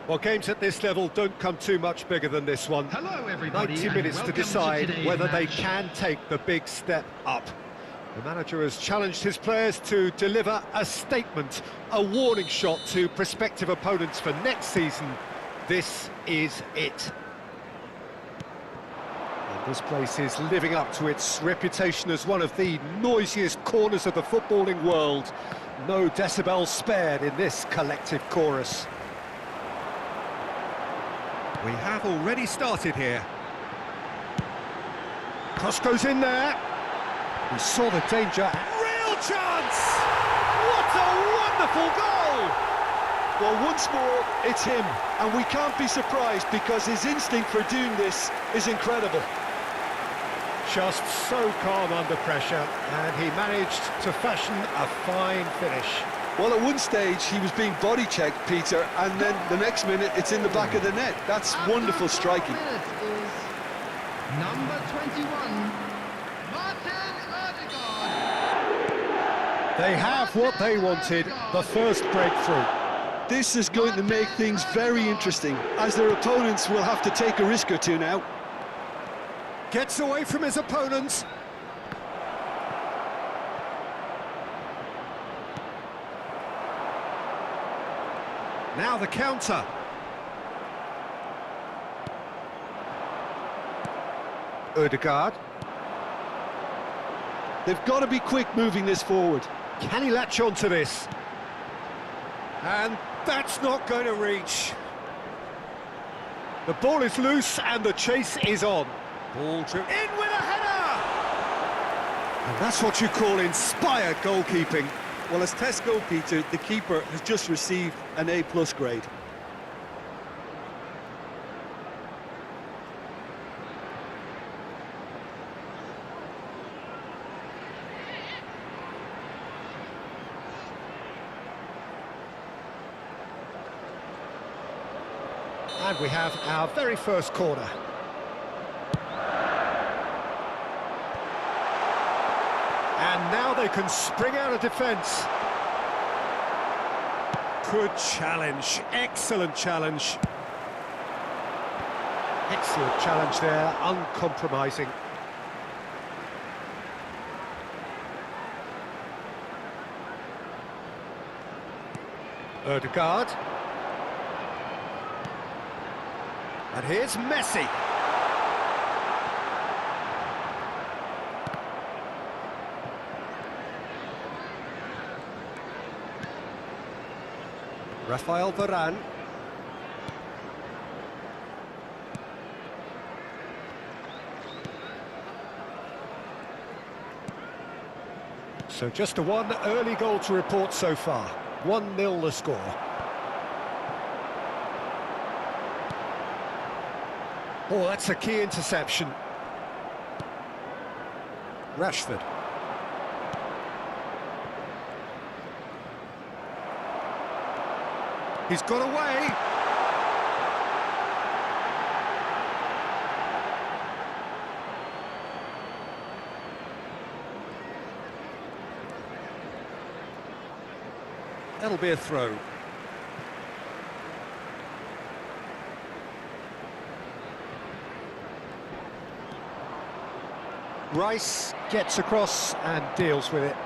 Well, games at this level don't come too much bigger than this one. Hello, everybody. 90 minutes to welcome decide today's whether they match. can take the big step up. The manager has challenged his players to deliver a statement, a warning shot to prospective opponents for next season. This is it. And this place is living up to its reputation as one of the noisiest corners of the footballing world. No decibels spared in this collective chorus. We have already started here. Cross goes in there. We saw the danger. Real chance! What a wonderful goal! Well, once more, it's him, and we can't be surprised because his instinct for doing this is incredible. Just so calm under pressure, and he managed to fashion a fine finish. Well, at one stage, he was being body-checked, Peter, and then the next minute, it's in the back of the net. That's wonderful striking. Number 21, Martin Odegaard. They have what they wanted, the first breakthrough. This is going to make things very interesting, as their opponents will have to take a risk or two now. Gets away from his opponents. Now the counter. Odegaard. They've got to be quick moving this forward. Can he latch on to this? And that's not going to reach. The ball is loose and the chase is on. Ball in with a header! And that's what you call inspired goalkeeping. Well, as tests go, Peter, the keeper has just received an A+ grade. And we have our very first corner. And now they can spring out of defence. Good challenge, excellent challenge. Excellent challenge there, uncompromising. Odegaard. And here's Messi. Rafael Varane. So just one early goal to report so far. 1-0 the score. Oh, that's a key interception. Rashford. He's got away. That'll be a throw. Rice gets across and deals with it.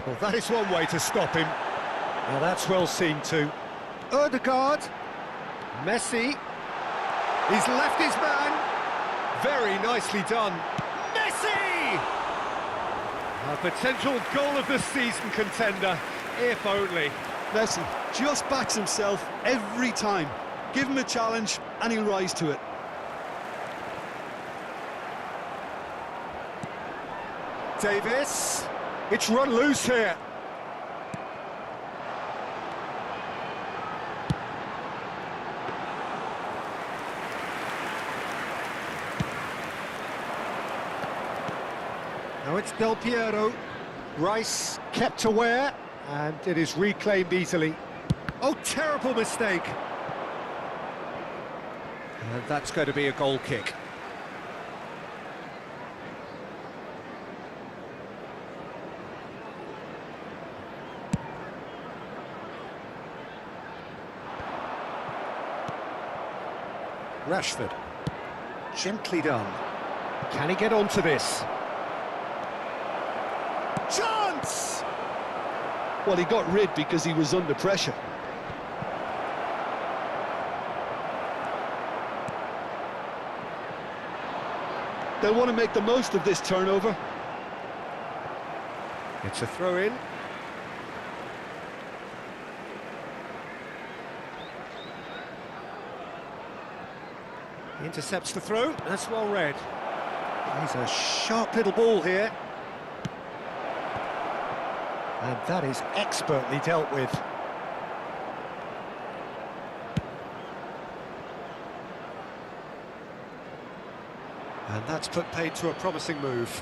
Well, that is one way to stop him. Now that's well seen too. Odegaard. Messi. He's left his man. Very nicely done. Messi! A potential goal of the season contender, if only. Messi just backs himself every time. Give him a challenge and he'll rise to it. Davis. It's run loose here. Now it's Del Piero. Rice kept aware, and it is reclaimed easily. Oh, terrible mistake. And that's going to be a goal kick. Rashford. Gently done. Can he get onto this? Chance! Well, he got rid because he was under pressure. They'll want to make the most of this turnover. It's a throw-in. He intercepts the throw. That's well read. He's a sharp little ball here. And that is expertly dealt with. And that's put paid to a promising move.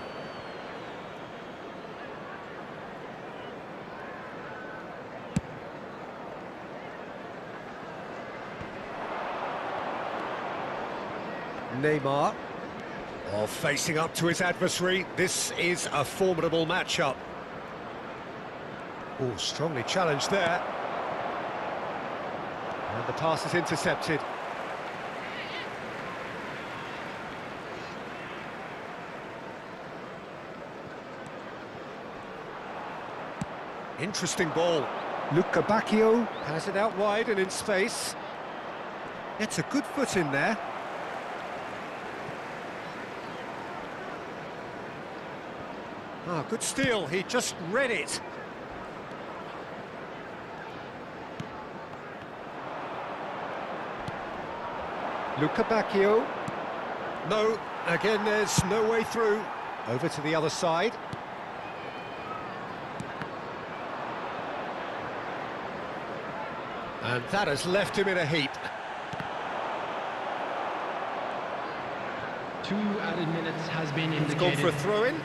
Neymar. Oh, facing up to his adversary. This is a formidable matchup. Oh, strongly challenged there. And the pass is intercepted. Interesting ball. Luca Bacchio has it out wide and in space. It's a good foot in there. Ah, good steal. He just read it. Luca Bacchio. No, again, there's no way through. Over to the other side. And that has left him in a heap. 2 added minutes has been He's indicated. gone for a throw-in.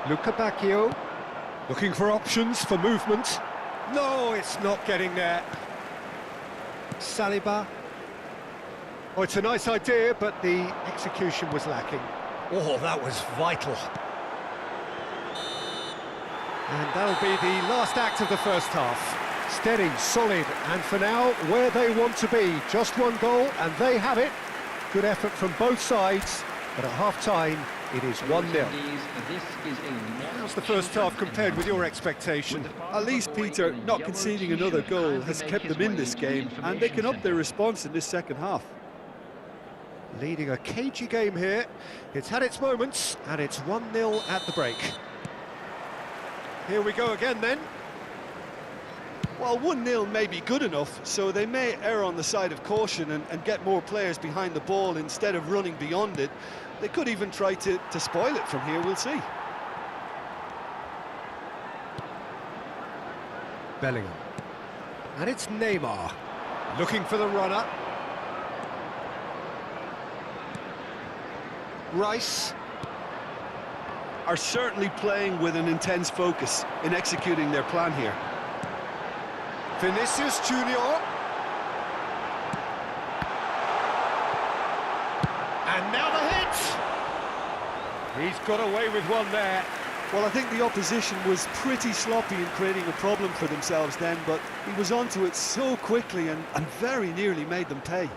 Luca Bacchio, looking for options for movement. No, it's not getting there. Saliba. Oh, it's a nice idea, but the execution was lacking. Oh, that was vital. And that'll be the last act of the first half. Steady, solid, and for now, where they want to be. Just one goal, and they have it. Good effort from both sides, but at half-time, it is 1-0. How's the first half compared with your expectation? At least, Peter, not conceding another goal has kept them in this game, and they can up their response in this second half. Leading a cagey game here. It's had its moments, and it's 1-0 at the break. Here we go again then. Well, 1-0 may be good enough, so they may err on the side of caution and get more players behind the ball instead of running beyond it. They could even try to spoil it from here, we'll see. Bellingham. And it's Neymar. Looking for the runner. Rice. Are certainly playing with an intense focus in executing their plan here. Vinicius Junior. And now the hit! He's got away with one there. Well, I think the opposition was pretty sloppy in creating a problem for themselves then, but he was onto it so quickly and very nearly made them pay.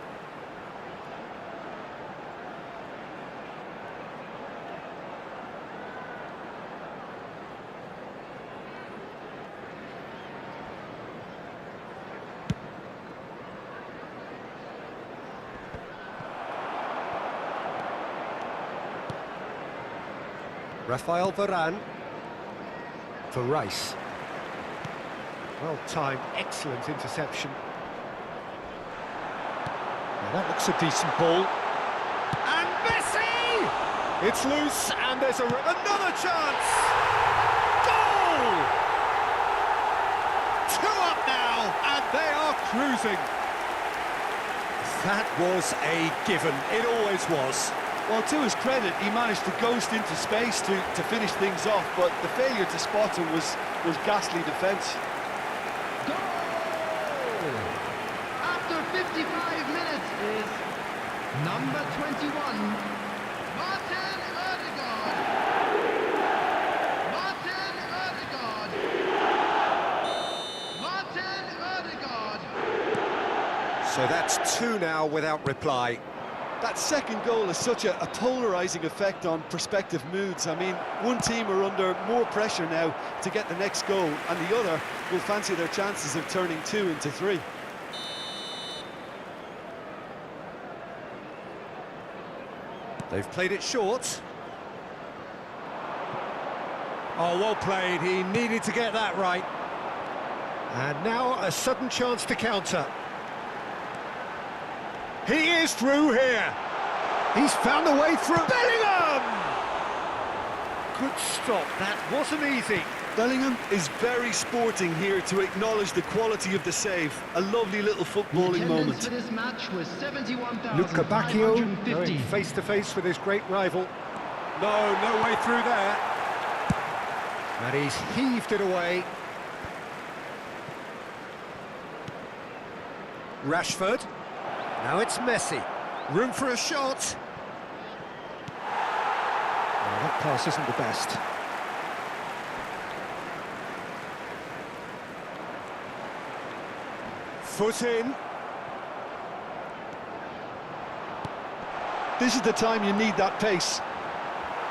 Rafael Varane for Rice. Well-timed, excellent interception. Now that looks a decent ball. And Messi! It's loose, and there's another chance! Goal! 2 up now, and they are cruising. That was a given, it always was. Well, to his credit, he managed to ghost into space to finish things off, but the failure to spot him was ghastly defence. Goal! After 55 minutes is number 21, Martin Odegaard. Martin Odegaard. So that's two now without reply. That second goal has such a polarising effect on prospective moods. I mean, one team are under more pressure now to get the next goal, and the other will fancy their chances of turning 2 into 3. They've played it short. Oh, well played. He needed to get that right. And now a sudden chance to counter. He is through here. He's found a way through. Bellingham! Good stop. That wasn't easy. Bellingham is very sporting here to acknowledge the quality of the save. A lovely little footballing moment. For this match was Luca Bacchio going 71,550. face-to-face with his great rival. No way through there. And he's heaved it away. Rashford. Now it's Messi. Room for a shot. Well, that pass isn't the best. Foot in. This is the time you need that pace.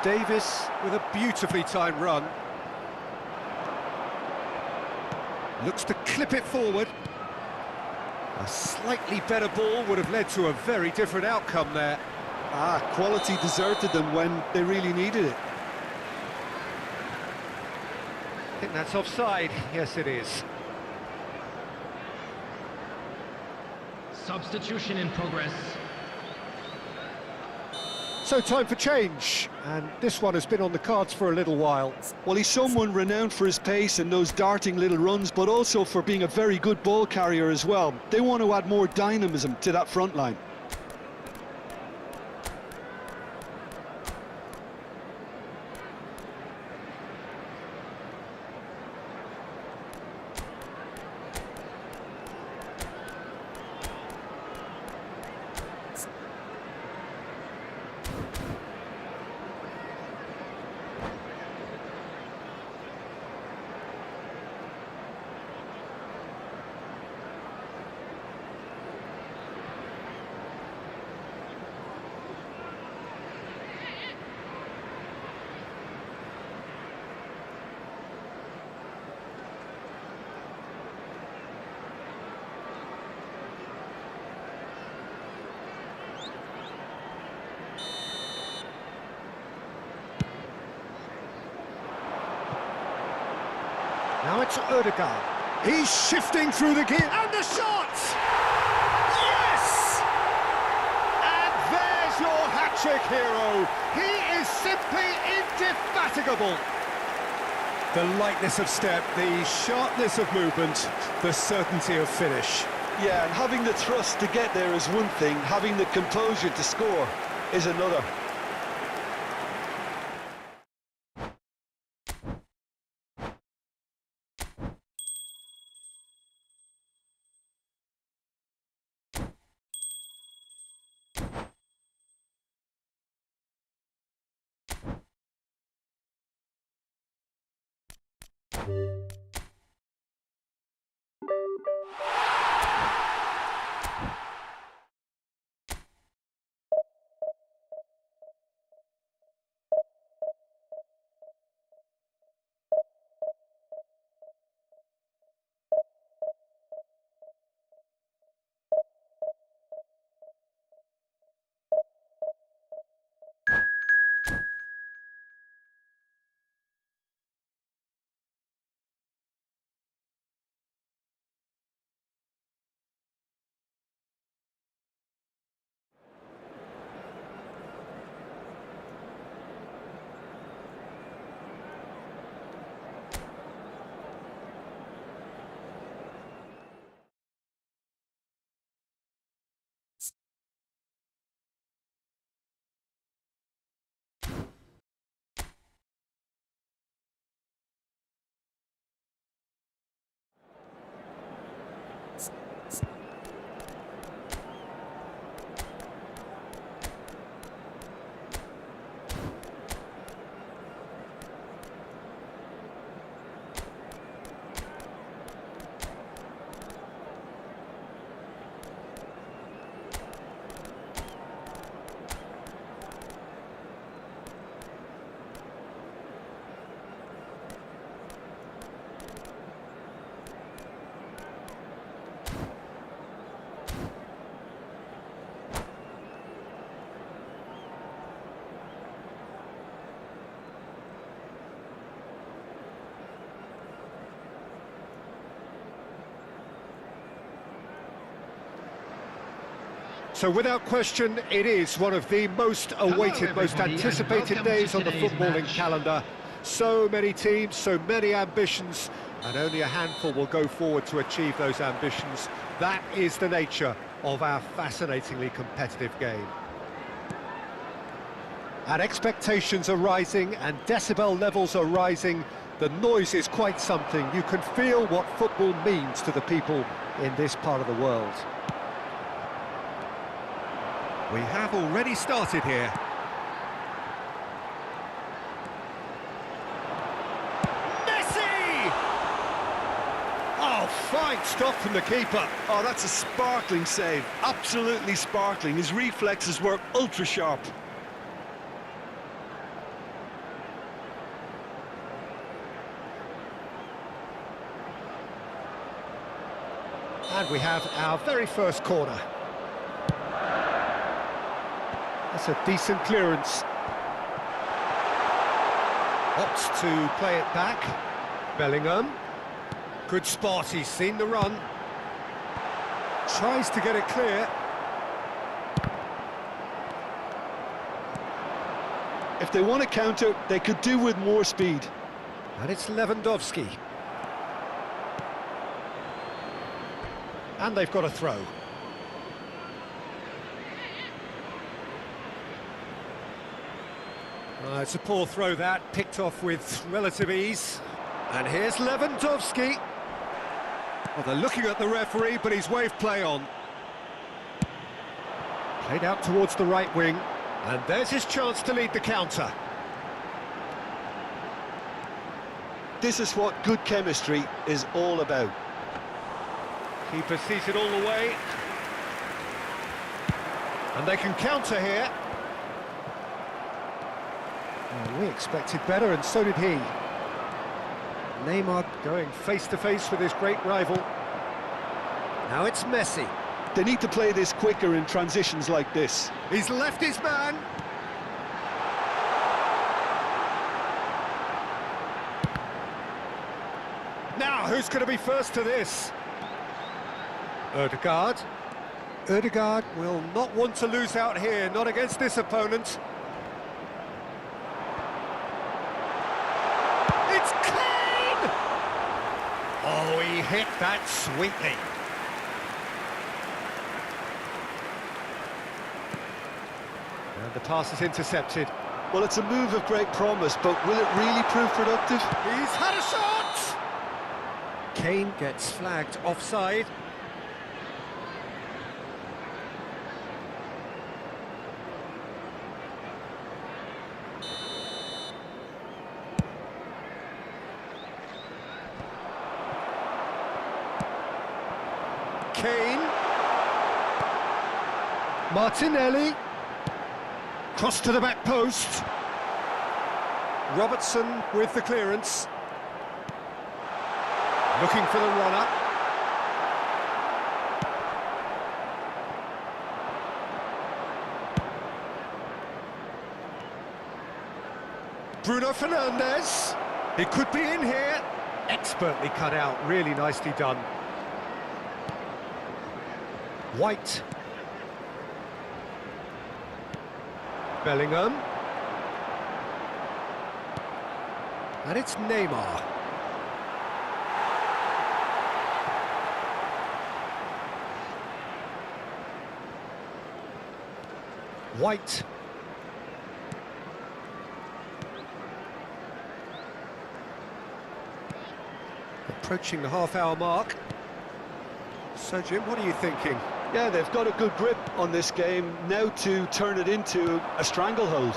Davis with a beautifully timed run. Looks to clip it forward. A slightly better ball would have led to a very different outcome there. Quality deserted them when they really needed it. I think that's offside. Yes, it is. Substitution in progress. So time for change, and this one has been on the cards for a little while. Well, he's someone renowned for his pace and those darting little runs, but also for being a very good ball carrier as well. They want to add more dynamism to that front line. Now it's Ødegaard. He's shifting through the gear, and the shot! Yes! And there's your hat-trick hero. He is simply indefatigable. The lightness of step, the sharpness of movement, the certainty of finish. Yeah, and having the thrust to get there is one thing, having the composure to score is another. So without question, it is one of the most awaited, most everybody, and anticipated welcome days to on the today's footballing match. calendar. So many teams, so many ambitions, and only a handful will go forward to achieve those ambitions. That is the nature of our fascinatingly competitive game. And expectations are rising, and decibel levels are rising. The noise is quite something. You can feel what football means to the people in this part of the world. We have already started here. Messi! Oh, fine stop from the keeper. Oh, that's a sparkling save, absolutely sparkling. His reflexes were ultra sharp. And we have our very first corner. That's a decent clearance. Opts to play it back. Bellingham. Good spot, he's seen the run. Tries to get it clear. If they want to counter, they could do with more speed. And it's Lewandowski. And they've got a throw. It's a poor throw that, picked off with relative ease. And here's Lewandowski. Well, they're looking at the referee, but he's waved play on. Played out towards the right wing. And there's his chance to lead the counter. This is what good chemistry is all about. Keeper sees it all the way. And they can counter here. Well, we expected better, and so did he. Neymar going face-to-face with his great rival. Now it's Messi. They need to play this quicker in transitions like this. He's left his man. Now, who's going to be first to this? Ødegaard. Ødegaard will not want to lose out here, not against this opponent. It's Kane! Oh, he hit that sweetly. And the pass is intercepted. Well, it's a move of great promise, but will it really prove productive? He's had a shot! Kane gets flagged offside. Kane. Martinelli. Cross to the back post. Robertson with the clearance. Looking for the runner. Bruno Fernandes. He could be in here. Expertly cut out, really nicely done. White. Bellingham. And it's Neymar. White. Approaching the half-hour mark. So, Jim, what are you thinking? Yeah, they've got a good grip on this game, now to turn it into a stranglehold.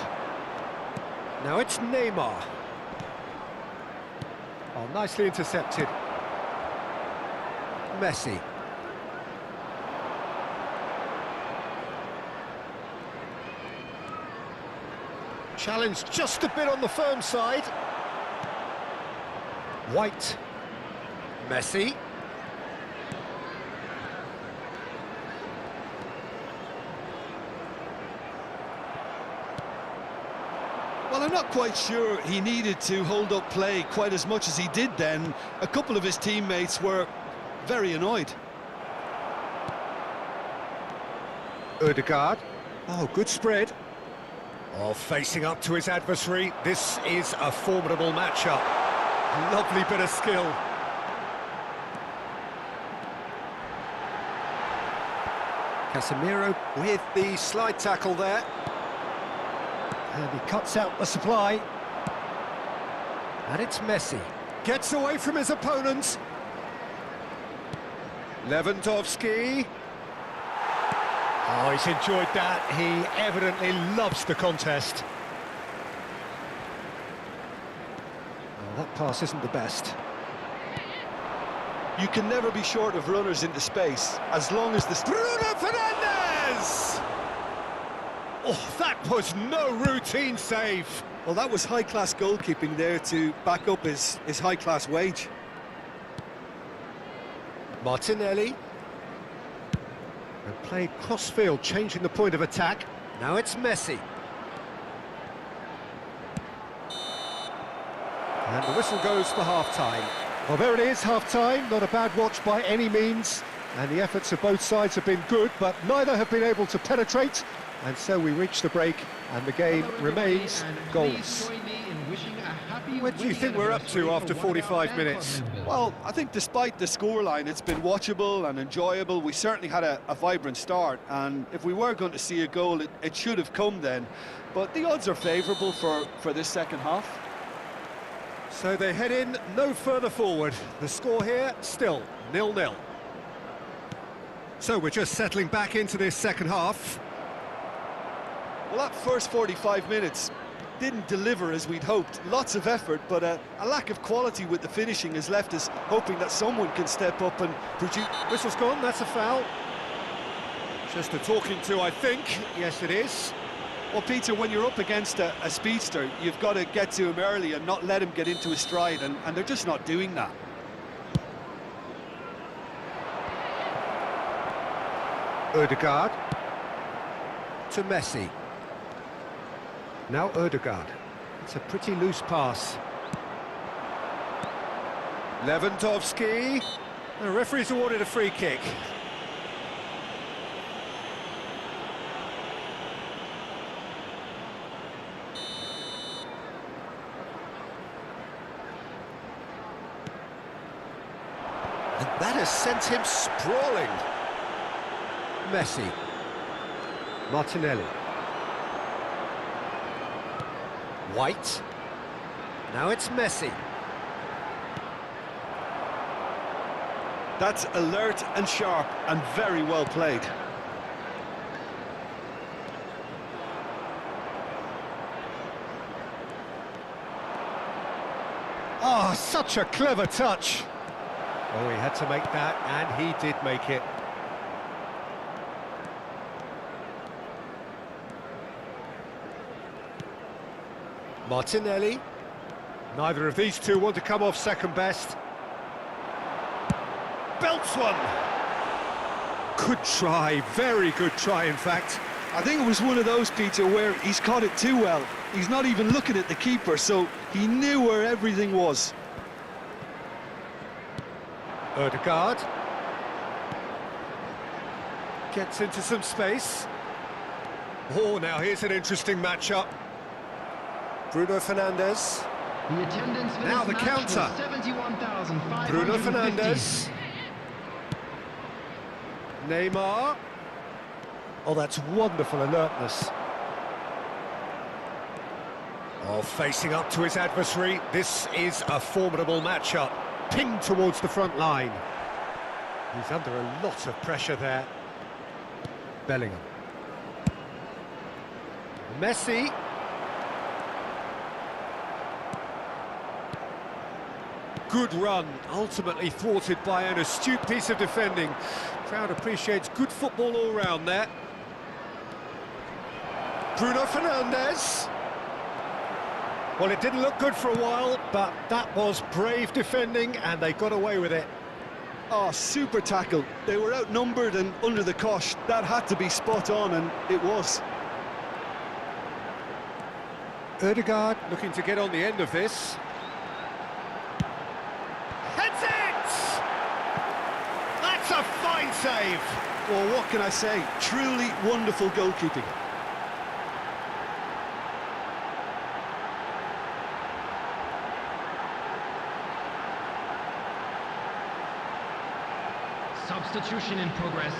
Now it's Neymar. Oh, nicely intercepted. Messi. Challenge just a bit on the firm side. White. Messi. Well, I'm not quite sure he needed to hold up play quite as much as he did then. A couple of his teammates were very annoyed. Ødegaard. Oh, good spread. Oh, facing up to his adversary. This is a formidable matchup. Lovely bit of skill. Casemiro with the slide tackle there. And he cuts out the supply. And it's Messi. Gets away from his opponent. Lewandowski. Oh, he's enjoyed that. He evidently loves the contest. Oh, that pass isn't the best. You can never be short of runners into space, as long as the... Bruno Fernandes! Oh, that was no routine save. Well, that was high-class goalkeeping there to back up his high-class wage. Martinelli. And played cross-field, changing the point of attack. Now it's Messi. And the whistle goes for half-time. Well, there it is, half-time. Not a bad watch by any means. And the efforts of both sides have been good, but neither have been able to penetrate. And so we reach the break, and the game remains goals. What do you think we're up to after 45 minutes? Well, I think despite the scoreline, it's been watchable and enjoyable. We certainly had a vibrant start, and if we were going to see a goal, it should have come then. But the odds are favourable for this second half. So they head in no further forward. The score here, still 0-0. So we're just settling back into this second half. Well, that first 45 minutes didn't deliver as we'd hoped. Lots of effort, but a lack of quality with the finishing has left us hoping that someone can step up and produce... Whistle's gone, that's a foul. Just a talking to, I think. Yes, it is. Well, Peter, when you're up against a speedster, you've got to get to him early and not let him get into his stride, and they're just not doing that. Ødegaard. To Messi. Now Ødegaard. It's a pretty loose pass. Lewandowski. The referee's awarded a free kick. And that has sent him sprawling. Messi. Martinelli. White. Now it's Messi. That's alert and sharp and very well played. Oh, such a clever touch. Oh, he had to make that, and he did make it. Martinelli. Neither of these two want to come off second best. Belts one. Good try, very good try, in fact. I think it was one of those, Peter, where he's caught it too well. He's not even looking at the keeper, so he knew where everything was. Ødegaard. Gets into some space. Oh, now here's an interesting matchup. Bruno Fernandes. Now the counter. Bruno Fernandes. Neymar. Oh, that's wonderful alertness. Oh, facing up to his adversary. This is a formidable matchup. Pinged towards the front line. He's under a lot of pressure there. Bellingham. Messi. Good run, ultimately thwarted by an astute piece of defending. Crowd appreciates good football all round there. Bruno Fernandes. Well, it didn't look good for a while, but that was brave defending, and they got away with it. Oh, super tackle. They were outnumbered and under the cosh. That had to be spot on, and it was. Ødegaard looking to get on the end of this. Heads it! That's That's a fine save! Well, what can I say? Truly wonderful goalkeeping. Substitution in progress.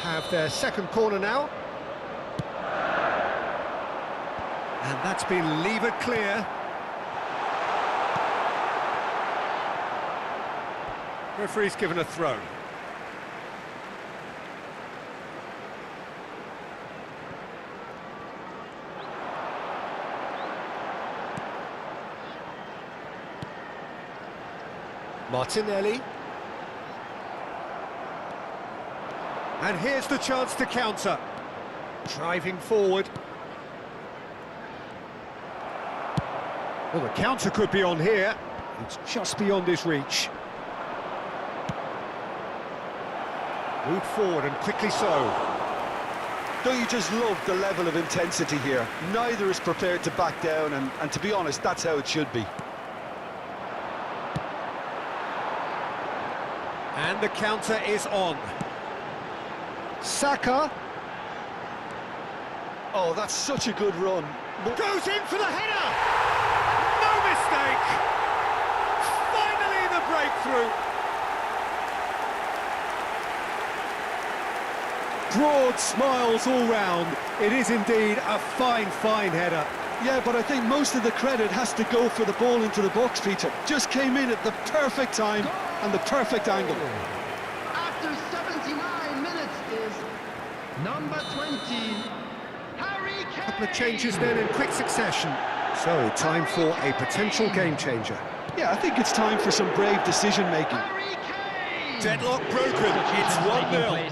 Have their second corner now. And that's been levered clear. Referee's given a throw. Martinelli. And here's the chance to counter. Driving forward. Well, the counter could be on here. It's just beyond his reach. Move forward, and quickly so. Don't you just love the level of intensity here? Neither is prepared to back down, and to be honest, that's how it should be. And the counter is on. Saka. Oh, that's such a good run. Goes in for the header! No mistake! Finally the breakthrough! Broad smiles all round. It is indeed a fine, fine header. Yeah, but I think most of the credit has to go for the ball into the box, Peter. Just came in at the perfect time and the perfect angle. After 79 minutes is number 20, Harry Kane. A couple of changes then in quick succession. So, time for a potential game changer. Yeah, I think it's time for some brave decision-making. Harry Kane. Deadlock broken. It's 1-0.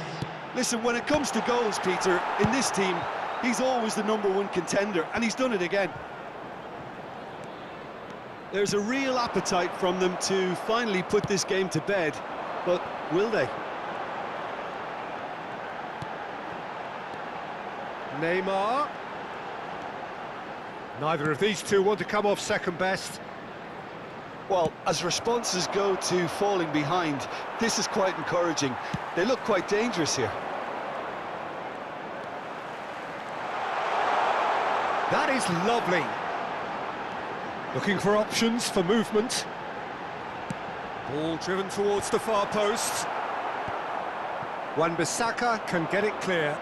Listen, when it comes to goals, Peter, in this team, he's always the #1 contender, and he's done it again. There's a real appetite from them to finally put this game to bed, but will they? Neymar. Neither of these two want to come off second best. Well, as responses go to falling behind, this is quite encouraging. They look quite dangerous here. That is lovely. Looking for options for movement. Ball driven towards the far post. Wan-Bissaka can get it clear.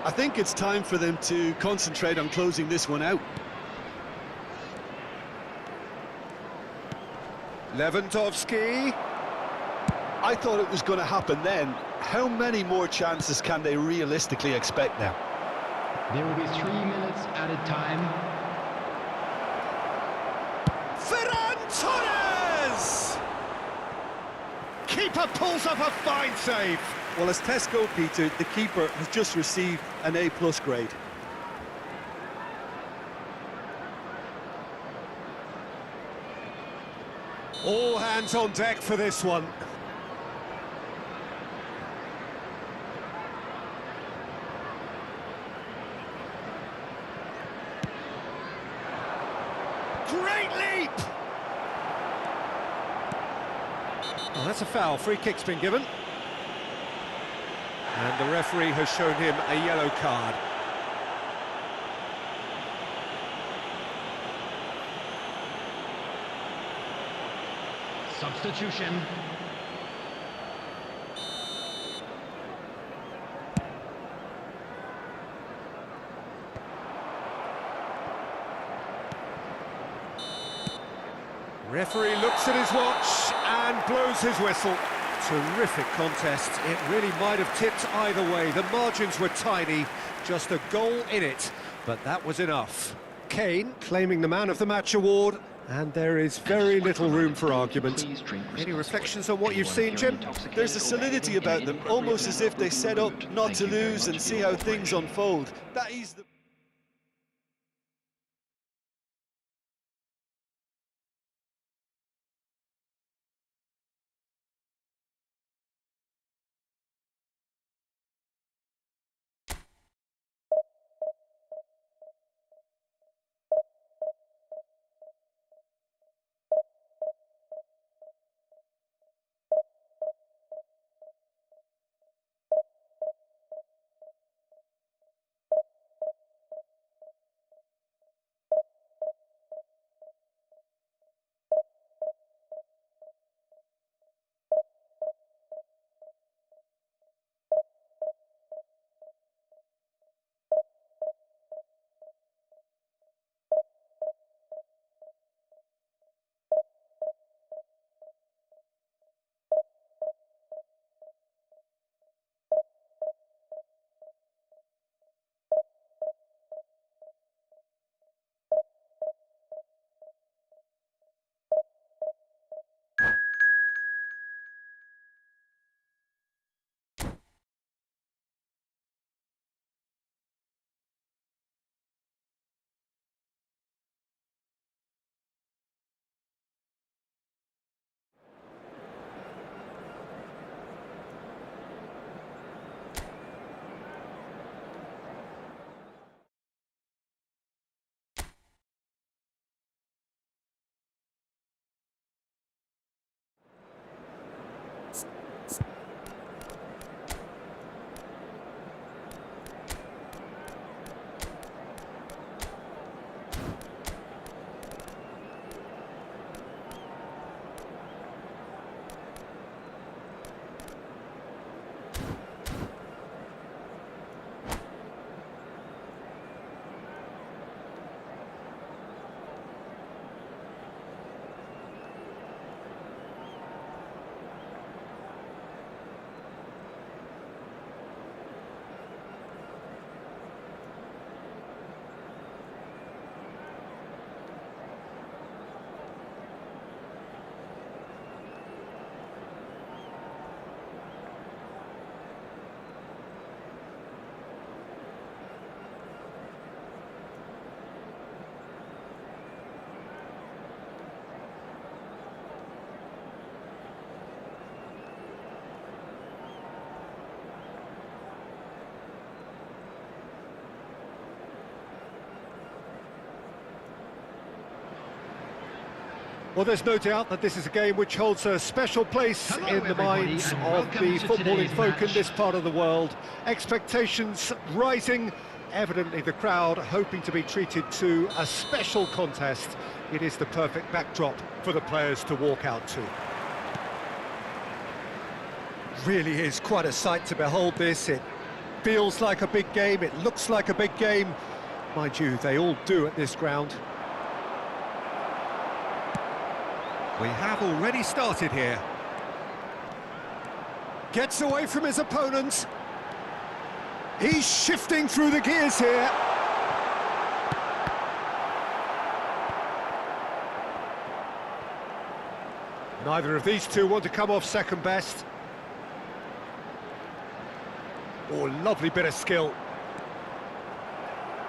I think it's time for them to concentrate on closing this one out. Lewandowski. I thought it was going to happen then. How many more chances can they realistically expect now? There will be 3 minutes added time. Ferran Torres! Keeper pulls up a fine save. Well, as Tesco, Peter, the keeper has just received an A+ grade. All hands on deck for this one. Great leap! Oh, that's a foul. Free kick's been given. And the referee has shown him a yellow card. Substitution. Referee looks at his watch and blows his whistle. Terrific contest. It really might have tipped either way. The margins were tiny, just a goal in it, but that was enough. Kane claiming the Man of the Match award, and there is very little room for argument. Any reflections on what you've seen, Jim? There's a solidity about them, almost as if they set up not to lose and see how things unfold. That is the... Well, there's no doubt that this is a game which holds a special place in the minds of the footballing folk in this part of the world. Expectations rising, evidently the crowd hoping to be treated to a special contest. It is the perfect backdrop for the players to walk out to. Really is quite a sight to behold this. It feels like a big game, it looks like a big game. Mind you, they all do at this ground. We have already started here. Gets away from his opponent. He's shifting through the gears here. Neither of these two want to come off second best. Oh, lovely bit of skill.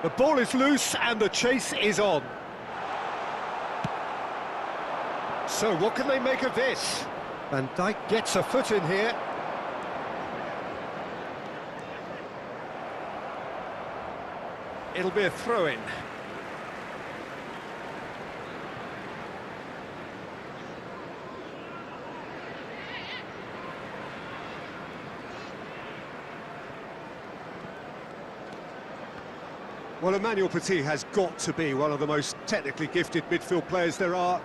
The ball is loose and the chase is on. So what can they make of this? Van Dijk gets a foot in here. It'll be a throw-in. Well, Emmanuel Petit has got to be one of the most technically gifted midfield players there are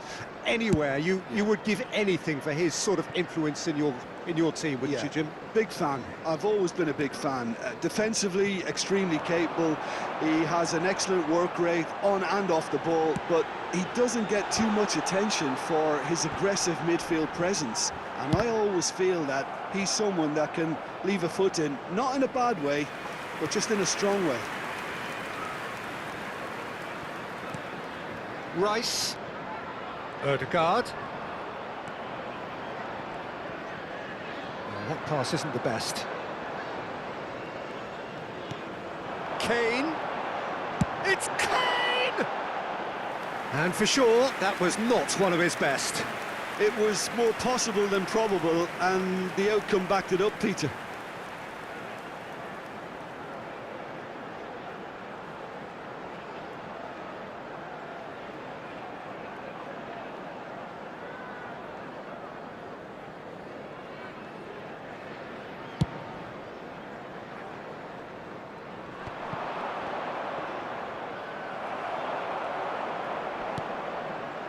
anywhere. You would give anything for his sort of influence in your in your team, wouldn't Yeah, you, Jim? big fan. I've always been a big fan. Defensively, extremely capable. He has an excellent work rate on and off the ball, but he doesn't get too much attention for his aggressive midfield presence. And I always feel that he's someone that can leave a foot in, not in a bad way, but just in a strong way. Rice. Ødegaard. Well, that pass isn't the best. Kane. It's Kane! And for sure, that was not one of his best. It was more possible than probable, and the outcome backed it up, Peter.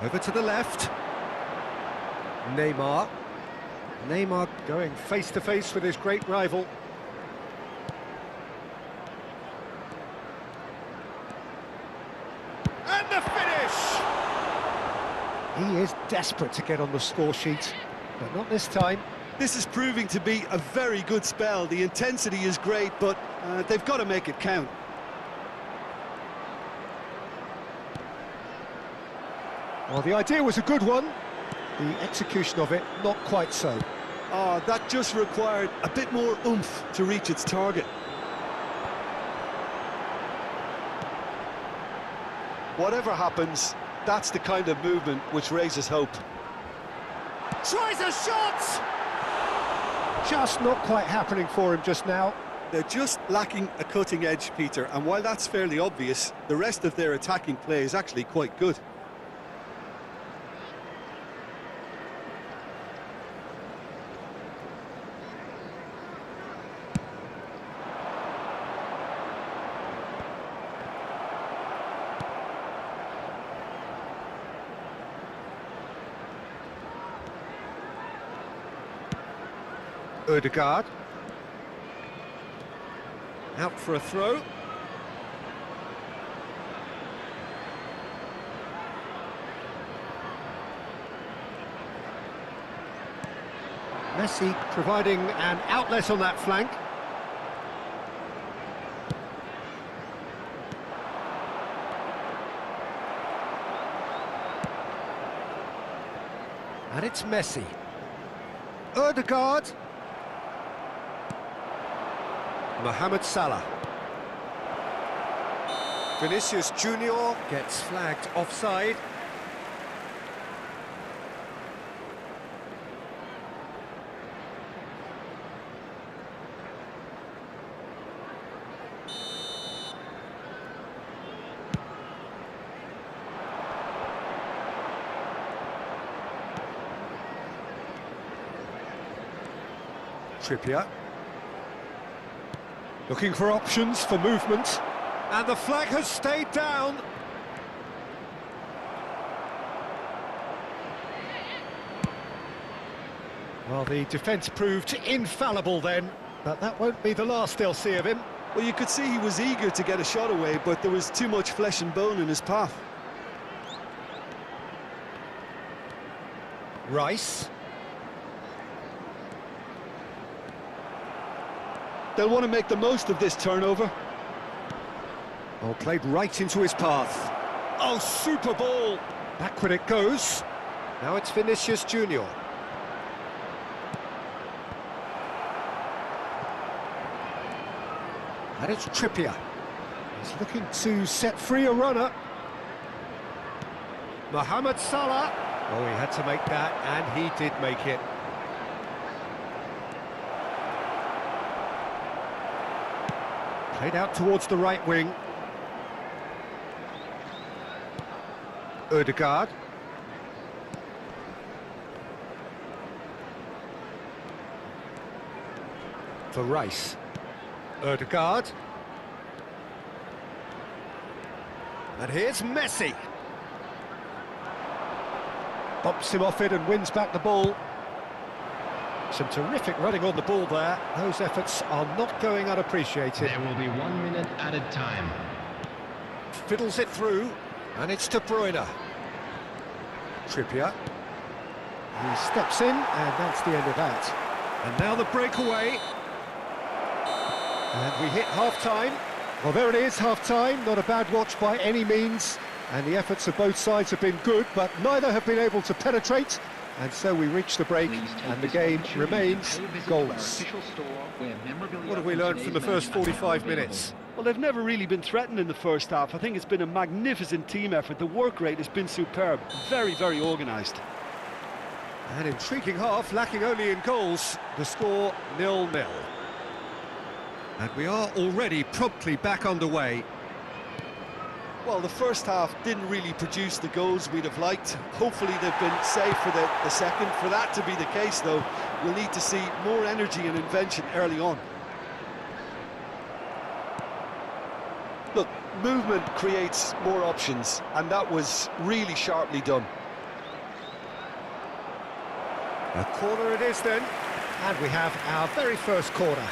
Over to the left. Neymar. Neymar going face-to-face with his great rival. And the finish! He is desperate to get on the score sheet, but not this time. This is proving to be a very good spell. The intensity is great, but they've got to make it count. Well, the idea was a good one. The execution of it, not quite so. Oh, that just required a bit more oomph to reach its target. Whatever happens, that's the kind of movement which raises hope. Tries a shot! Just not quite happening for him just now. They're just lacking a cutting edge, Peter, and while that's fairly obvious, the rest of their attacking play is actually quite good. Ødegaard. Out for a throw. Messi providing an outlet on that flank. And it's Messi. Ødegaard. Mohamed Salah. Vinicius Junior gets flagged offside. Trippier. Looking for options for movement, and the flag has stayed down. Well, the defence proved infallible then, but that won't be the last they'll see of him. Well, you could see he was eager to get a shot away, but there was too much flesh and bone in his path. Rice. They'll want to make the most of this turnover. Oh, played right into his path. Oh, super ball! Backward it goes. Now it's Vinicius Junior. And it's Trippier. He's looking to set free a runner. Mohamed Salah. Oh, he had to make that, and he did make it. Played out towards the right wing. Ødegaard. For Rice. Ødegaard. And here's Messi. Bumps him off it and wins back the ball. Some terrific running on the ball there. Those efforts are not going unappreciated. There will be 1 minute added time. Fiddles it through, and it's De Bruyne. Trippier. He steps in, and that's the end of that. And now the breakaway. And we hit half-time. Well, there it is, half-time. Not a bad watch by any means. And the efforts of both sides have been good, but neither have been able to penetrate. And so we reach the break, and the game remains goalless. What have we learned from the first 45 minutes? Well, they've never really been threatened in the first half. I think it's been a magnificent team effort. The work rate has been superb. Very, very organised. An intriguing half, lacking only in goals. The score 0-0. And we are already promptly back underway. Well, the first half didn't really produce the goals we'd have liked. Hopefully they've been safe for the second. For that to be the case, though, we'll need to see more energy and invention early on. Look, movement creates more options, and that was really sharply done. A corner it is then, and we have our very first corner.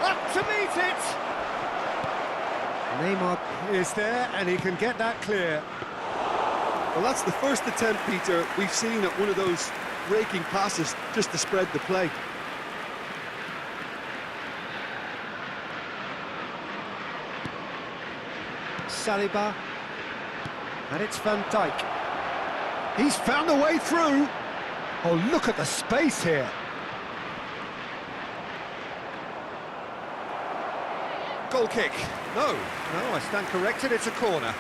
Up to meet it! Neymar is there, and he can get that clear. Well, that's the first attempt, Peter, we've seen at one of those raking passes just to spread the play. Saliba, and it's Van Dijk. He's found a way through. Oh, look at the space here. Goal kick. No, I stand corrected, it's a corner.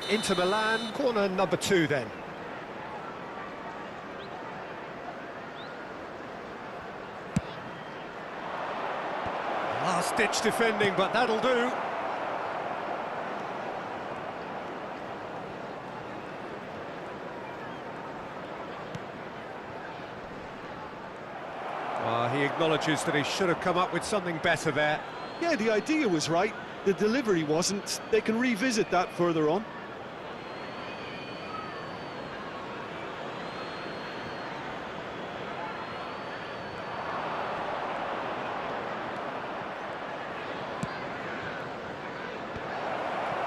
Inter Milan, corner number 2 then. Last-ditch defending, but that'll do. He acknowledges that he should have come up with something better there. Yeah, the idea was right, the delivery wasn't. They can revisit that further on.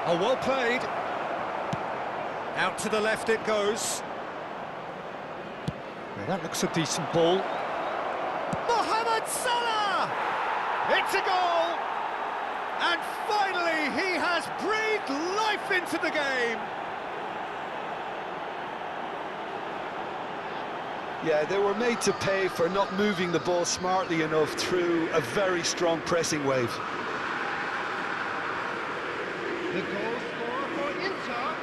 Oh, well played. Out to the left it goes. Now that looks a decent ball. Mohamed Salah! It's a goal! And finally he has breathed life into the game. Yeah, they were made to pay for not moving the ball smartly enough through a very strong pressing wave. The goal scorer for Inter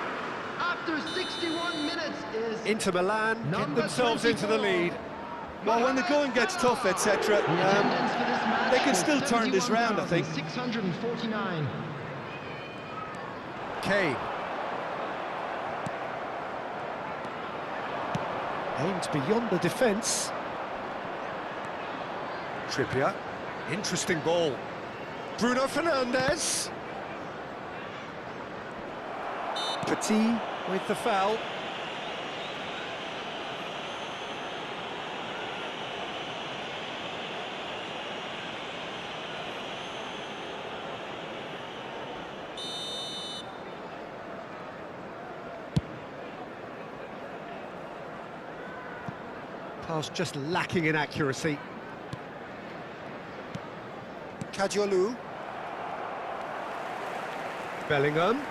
after 61 minutes is Inter Milan get themselves 24. into the lead. Well, when the going gets tough, etc., they can still turn this round, I think. 649. Kane. Aimed beyond the defence. Trippier. Interesting ball. Bruno Fernandes. Petit with the foul. Pass just lacking in accuracy. Kadiolu. Bellingham.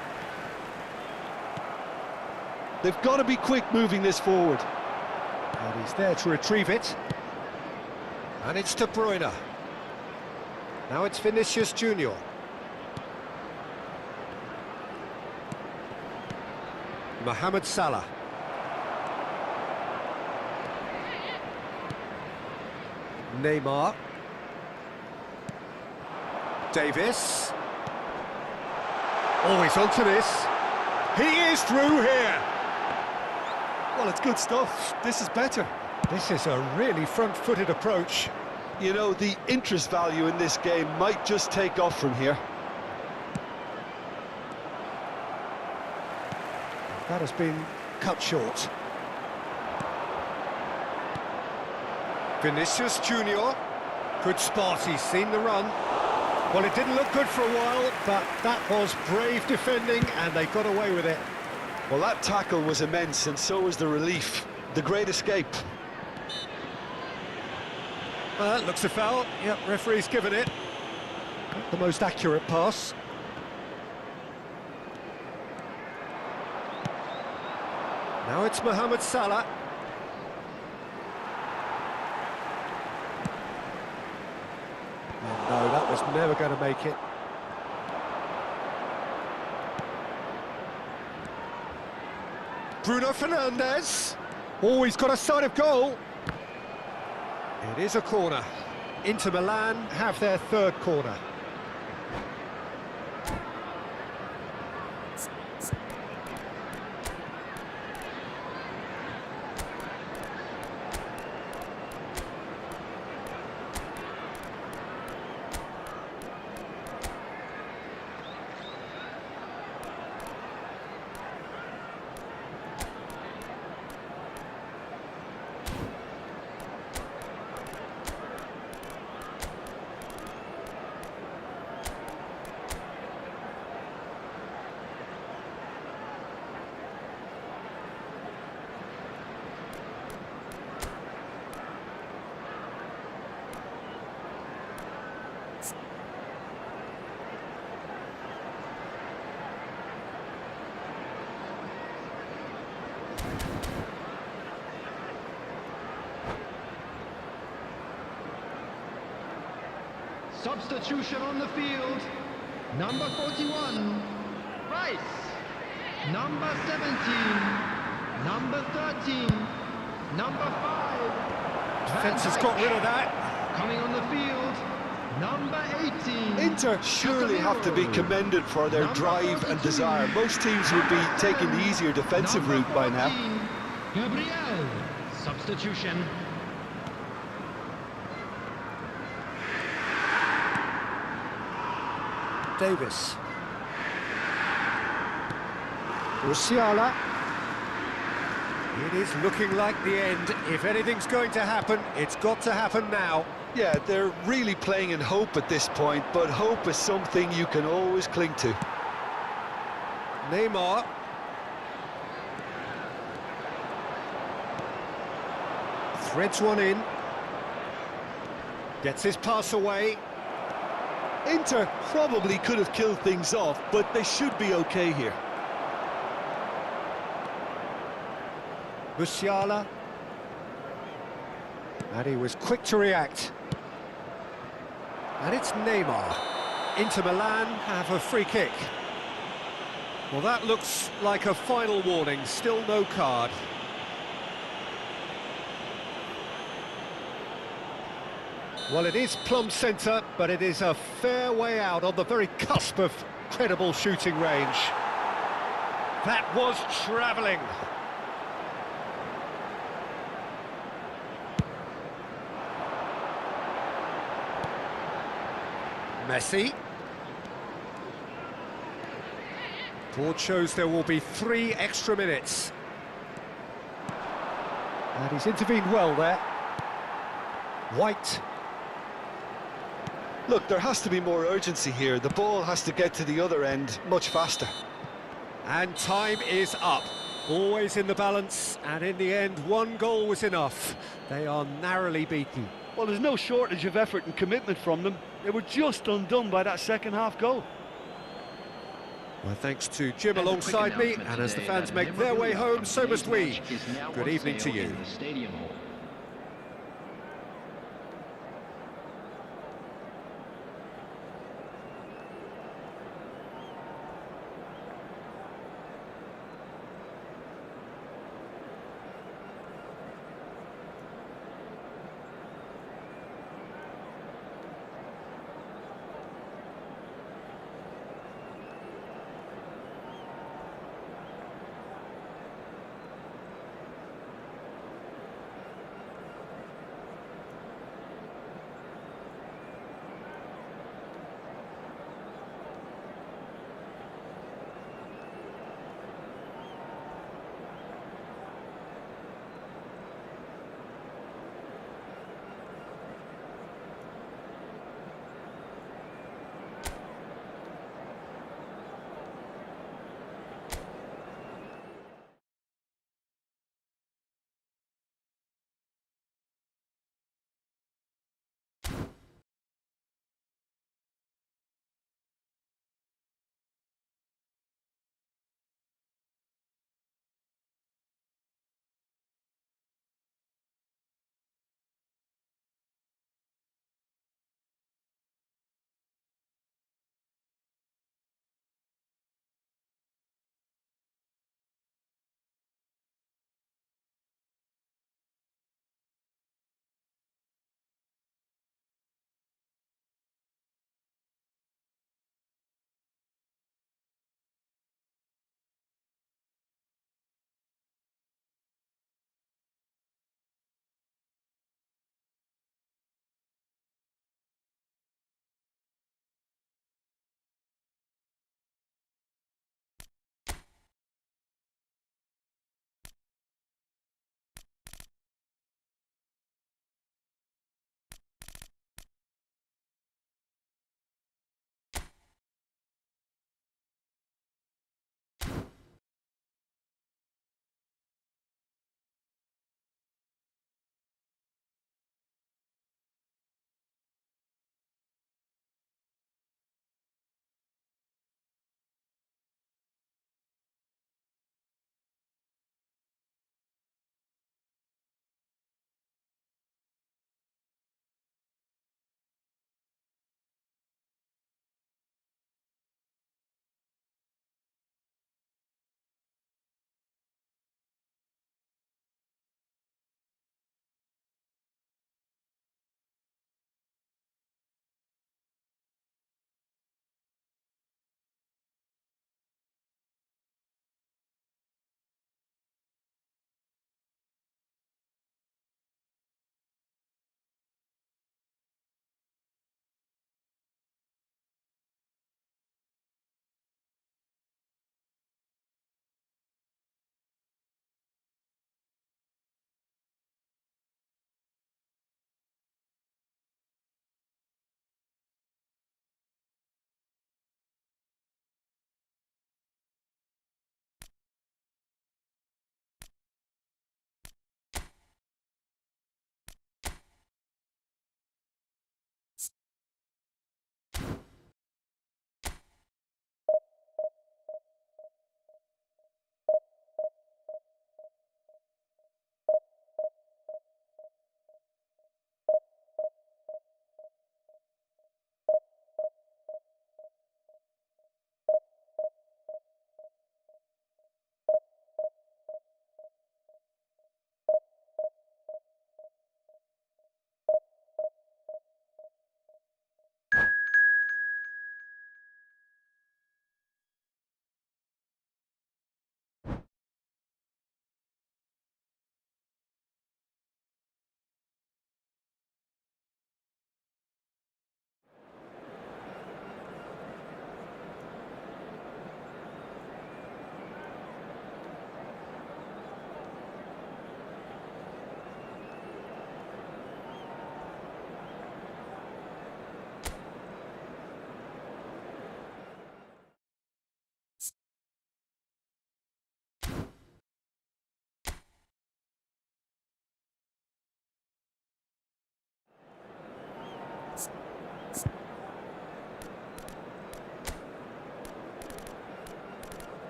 They've got to be quick moving this forward. And he's there to retrieve it. And it's De Bruyne. Now it's Vinicius Junior. Mohamed Salah. Neymar. Davis. Always onto this. He is through here. Well, it's good stuff. This is better. This is a really front-footed approach. You know, the interest value in this game might just take off from here. That has been cut short. Vinicius Junior. Good spot, he's seen the run. Well, it didn't look good for a while, but that was brave defending, and they got away with it. Well, that tackle was immense, and so was the relief. The great escape. That looks a foul. Yep, referee's given it. Not the most accurate pass. Now it's Mohamed Salah. Oh, no, that was never going to make it. Bruno Fernandes. Oh, he's got a side of goal. It is a corner. Inter Milan have their third corner. Substitution on the field. Number 41, Rice. Number 17, number 13, number 5. Defence has got rid of that. Coming on the field, number 18. Inter surely have to be commended for their drive and desire. Most teams would be taking the easier defensive route by now. Gabriel. Substitution. Davis. Musiala. It is looking like the end. If anything's going to happen, it's got to happen now. Yeah, they're really playing in hope at this point, but hope is something you can always cling to. Neymar. Threads one in. Gets his pass away. Inter probably could have killed things off, but they should be okay here. Musiala. And he was quick to react. And it's Neymar. Inter Milan have a free kick. Well, that looks like a final warning. Still no card. Well, it is plumb centre, but it is a fair way out on the very cusp of credible shooting range. That was travelling. Messi. Board shows there will be 3 extra minutes. And he's intervened well there. White. Look, there has to be more urgency here. The ball has to get to the other end much faster. And time is up. Always in the balance, and in the end, 1 goal was enough. They are narrowly beaten. Well, there's no shortage of effort and commitment from them. They were just undone by that second-half goal. Well, thanks to Jim alongside me, and as the fans make their way home, so must we. Good evening to you.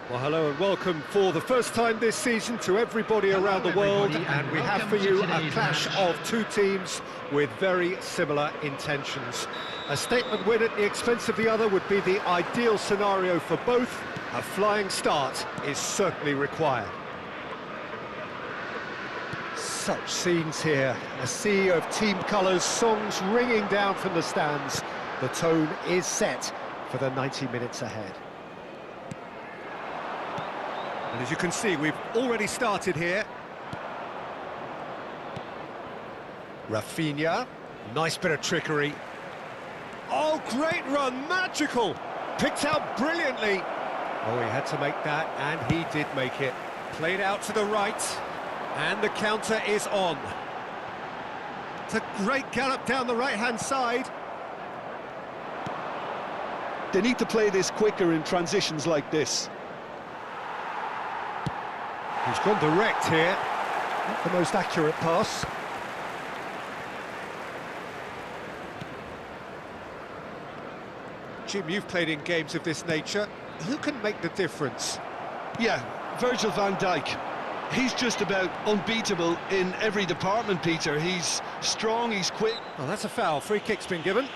Well, hello and welcome for the first time this season to everybody around the world, and we have for you a clash of two teams with very similar intentions. A statement win at the expense of the other would be the ideal scenario for both. A flying start is certainly required. Such scenes here, a sea of team colours, songs ringing down from the stands. The tone is set for the 90 minutes ahead. And as you can see, we've already started here. Rafinha, nice bit of trickery. Oh, great run, magical! Picked out brilliantly. Oh, he had to make that, and he did make it. Played out to the right, and the counter is on. It's a great gallop down the right-hand side. They need to play this quicker in transitions like this. He's gone direct here. Not the most accurate pass. Jim, you've played in games of this nature. Who can make the difference? Yeah, Virgil van Dijk. He's just about unbeatable in every department, Peter. He's strong, he's quick. Oh, that's a foul. Free kick's been given.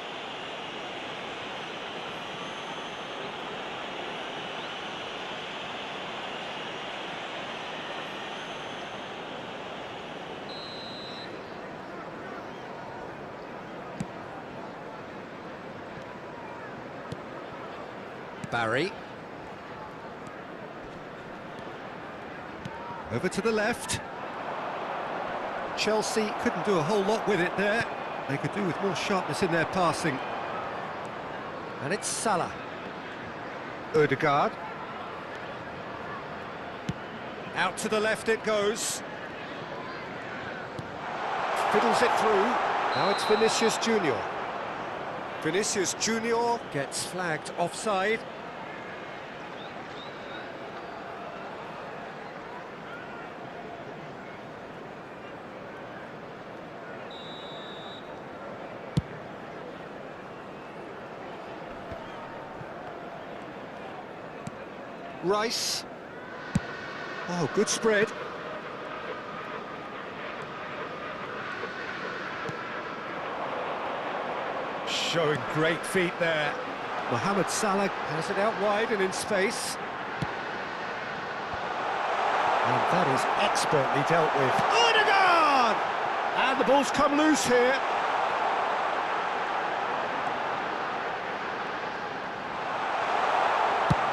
Barry. Over to the left. Chelsea couldn't do a whole lot with it there. They could do with more sharpness in their passing. And it's Salah. Ødegaard. Out to the left it goes. Fiddles it through. Now it's Vinicius Junior. Vinicius Junior gets flagged offside. Rice. Oh, good spread. Showing great feet there. Mohamed Salah has it out wide and in space. And that is expertly dealt with. Ødegaard! And the ball's come loose here.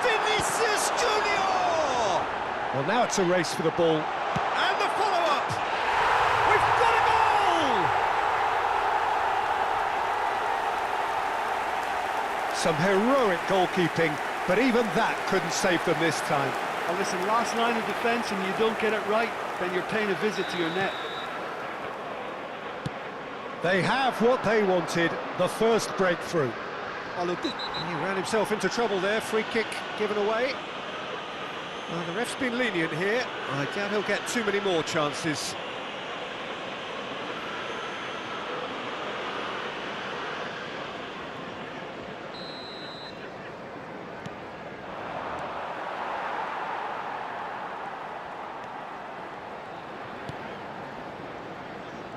Vinicius Junior! Well, now it's a race for the ball. And the follow-up! We've got a goal! Some heroic goalkeeping, but even that couldn't save them this time. Well, listen, last line of defence and you don't get it right, then you're paying a visit to your net. They have what they wanted, the first breakthrough. Oh, look, he ran himself into trouble there, free kick given away. Well, the ref's been lenient here. I doubt he'll get too many more chances.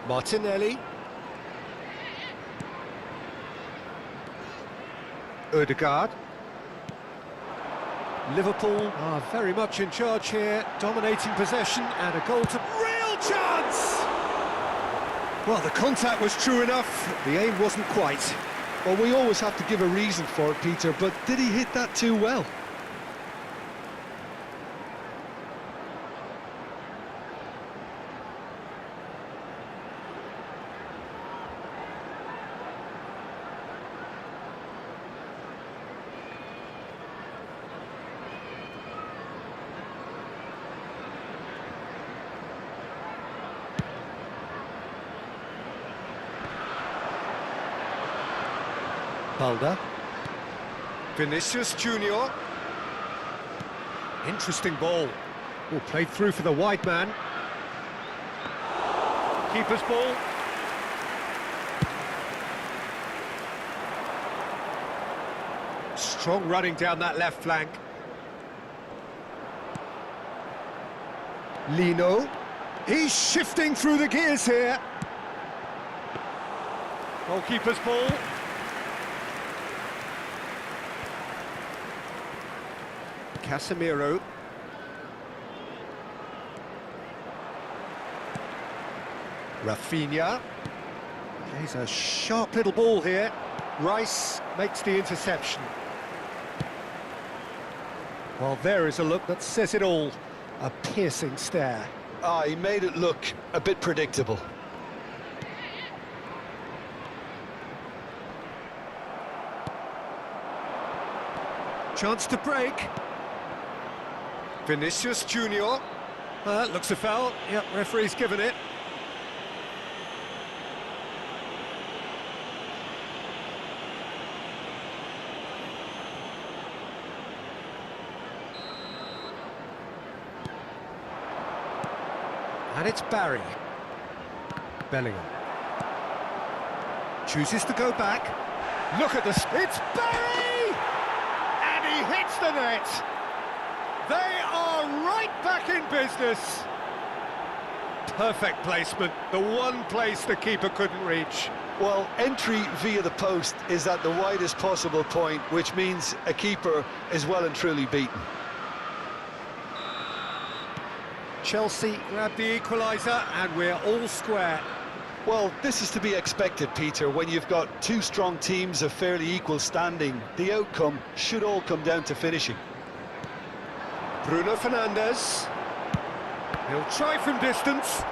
Martinelli. Ødegaard. Liverpool are very much in charge here, dominating possession and a goal to... Real chance! Well, the contact was true enough, the aim wasn't quite. Well, we always have to give a reason for it, Peter, but did he hit that too well? Balda. Vinicius Junior. Interesting ball. Oh, played through for the wide man. Keeper's ball. Strong running down that left flank. Lino. He's shifting through the gears here. Goalkeeper's ball. Casemiro. Rafinha. He's a sharp little ball here. Rice makes the interception. Well, there is a look that says it all. A piercing stare. Ah, he made it look a bit predictable. Chance to break. Vinicius Junior. That looks a foul. Yep, referee's given it. And it's Barry. Bellingham. Chooses to go back. Look at this. It's Barry! And he hits the net. They are right back in business. Perfect placement. The one place the keeper couldn't reach. Well, entry via the post is at the widest possible point, which means a keeper is well and truly beaten. Chelsea grab the equaliser and we're all square. Well, this is to be expected, Peter. When you've got two strong teams of fairly equal standing, the outcome should all come down to finishing. Bruno Fernandes. He'll try from distance.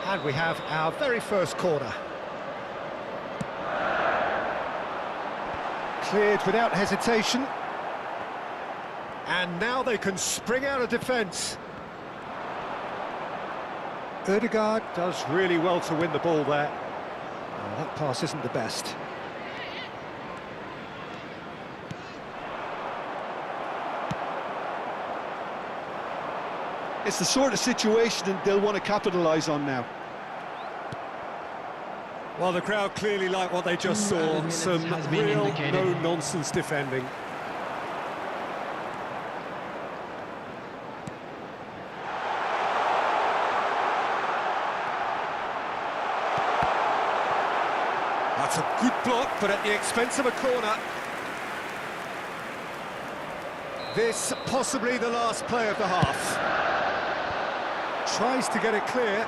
And we have our very first corner. Cleared without hesitation. And now they can spring out of defence. Ødegaard does really well to win the ball there. Oh, that pass isn't the best. It's the sort of situation that they'll want to capitalise on now. Well, the crowd clearly like what they just saw. Some real no-nonsense defending. That's a good block, but at the expense of a corner. This possibly the last play of the half. Tries to get it clear.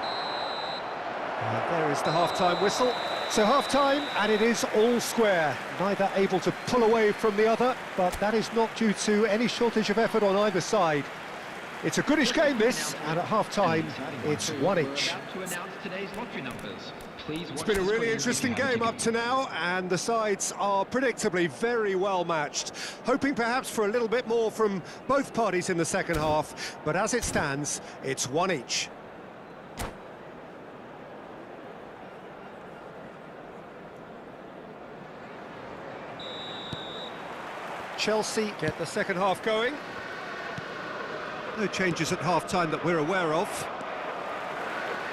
There is the half-time whistle. So half-time, and it is all square. Neither able to pull away from the other, but that is not due to any shortage of effort on either side. It's a goodish game, this, and at half-time, it's one each. It's been a really interesting game up to now, and the sides are predictably very well matched. Hoping perhaps for a little bit more from both parties in the second half, but as it stands, it's one each. Chelsea get the second half going. No changes at half-time that we're aware of.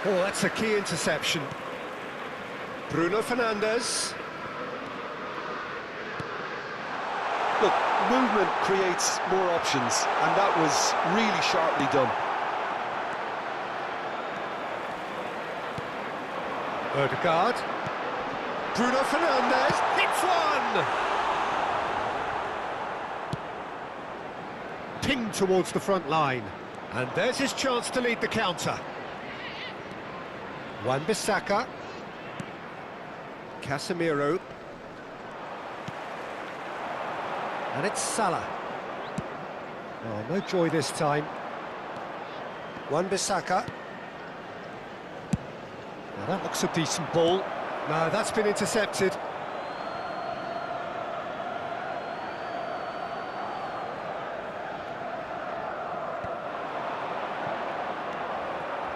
Oh, that's a key interception. Bruno Fernandes. Look, movement creates more options, and that was really sharply done. Ødegaard. Bruno Fernandes hits one! Pinged towards the front line. And there's his chance to lead the counter. Wan-Bissaka. Casemiro. And it's Salah. Oh, no joy this time. Wan-Bissaka. Now that looks a decent ball. No, that's been intercepted.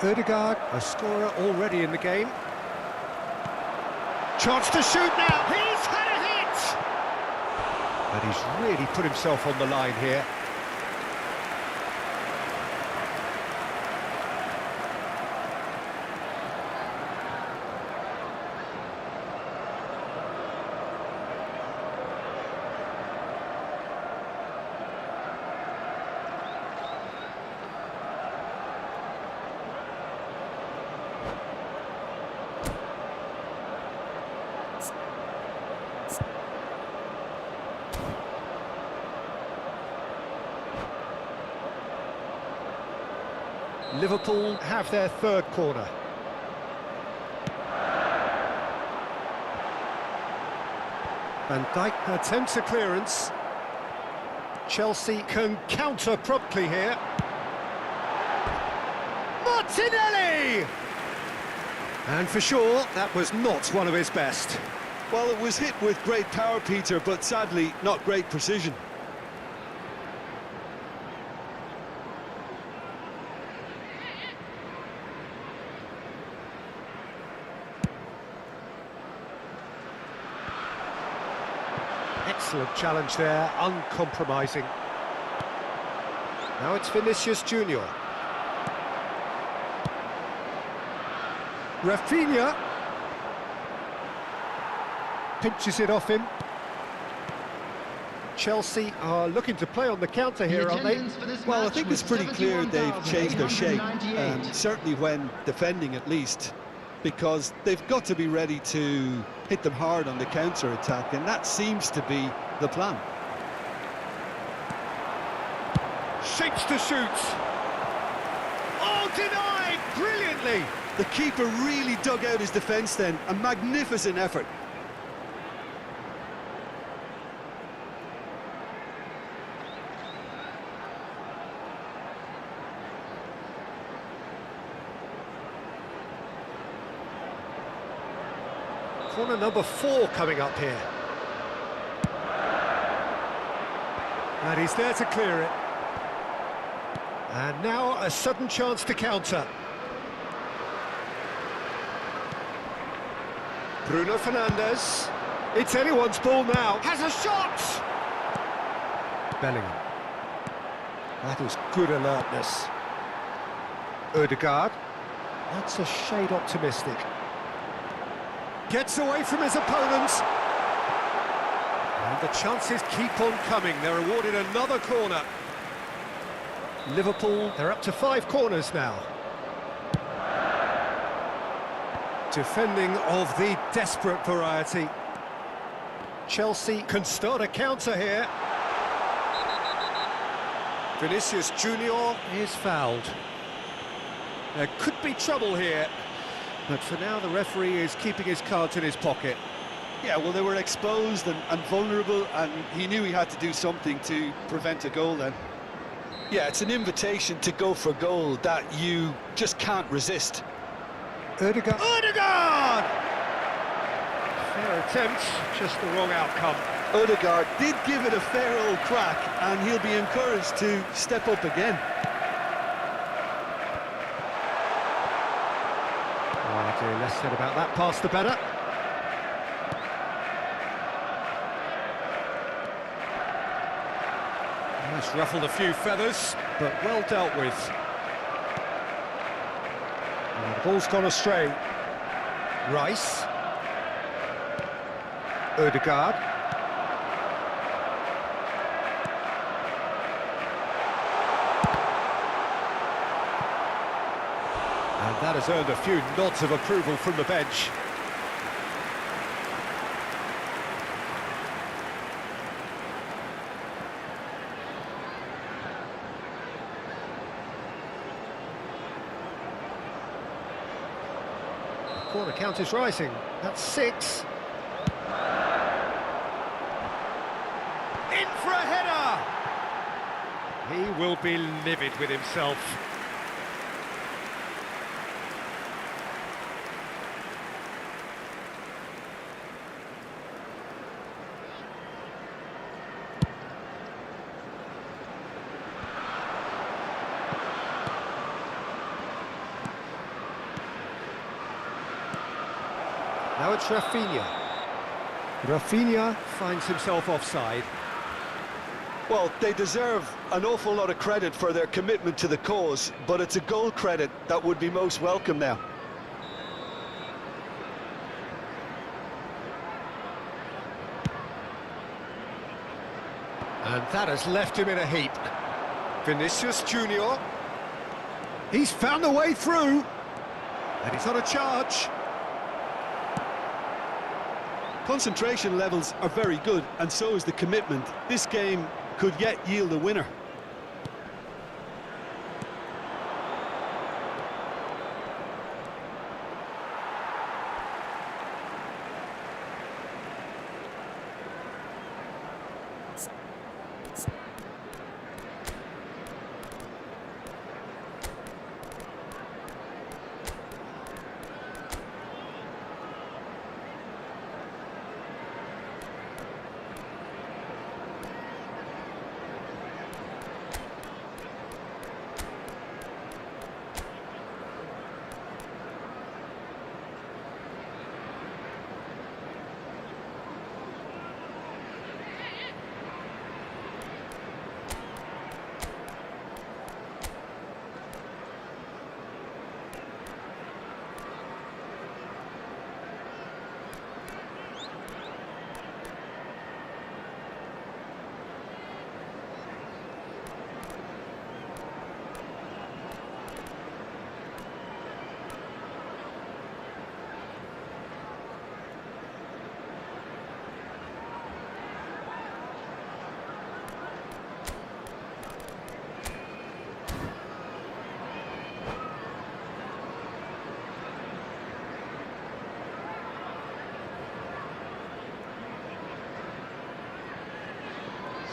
Ødegaard, a scorer already in the game. Chance to shoot now. He's had a hit! And he's really put himself on the line here. Liverpool have their third corner. Van Dijk attempts a clearance. Chelsea can counter promptly here. Martinelli! And for sure, that was not one of his best. Well, it was hit with great power, Peter, but sadly, not great precision. Excellent challenge there, uncompromising. Now it's Vinicius Junior. Rafinha pinches it off him. Chelsea are looking to play on the counter here, aren't they? Well, I think it's pretty clear they've changed their shape, certainly when defending at least, because they've got to be ready to hit them hard on the counter-attack, and that seems to be the plan. Shapes to shoot. Oh, denied brilliantly. The keeper really dug out his defence then, a magnificent effort. Corner number 4 coming up here. And he's there to clear it. And now a sudden chance to counter. Bruno Fernandes. It's anyone's ball now. Has a shot! Bellingham. That is good alertness. Ødegaard. That's a shade optimistic. Gets away from his opponents. And the chances keep on coming. They're awarded another corner. Liverpool, they're up to 5 corners now. Defending of the desperate variety. Chelsea can start a counter here. Vinicius Junior is fouled. There could be trouble here. But for now, the referee is keeping his cards in his pocket. Yeah, well, they were exposed and vulnerable, and he knew he had to do something to prevent a goal then. Yeah, it's an invitation to go for goal that you just can't resist. Ødegaard. Ødegaard! Fair attempt, just the wrong outcome. Ødegaard did give it a fair old crack, and he'll be encouraged to step up again. Oh dear, less said about that pass the better. That's ruffled a few feathers, but well dealt with. And the ball's gone astray. Rice. Ødegaard. And that has earned a few nods of approval from the bench. The corner count is rising. That's 6. In for a header! He will be livid with himself. It's Rafinha. Rafinha finds himself offside. Well, they deserve an awful lot of credit for their commitment to the cause, but it's a goal credit that would be most welcome now. And that has left him in a heap. Vinicius Junior. He's found a way through. And he's on a charge. Concentration levels are very good, and so is the commitment. This game could yet yield a winner.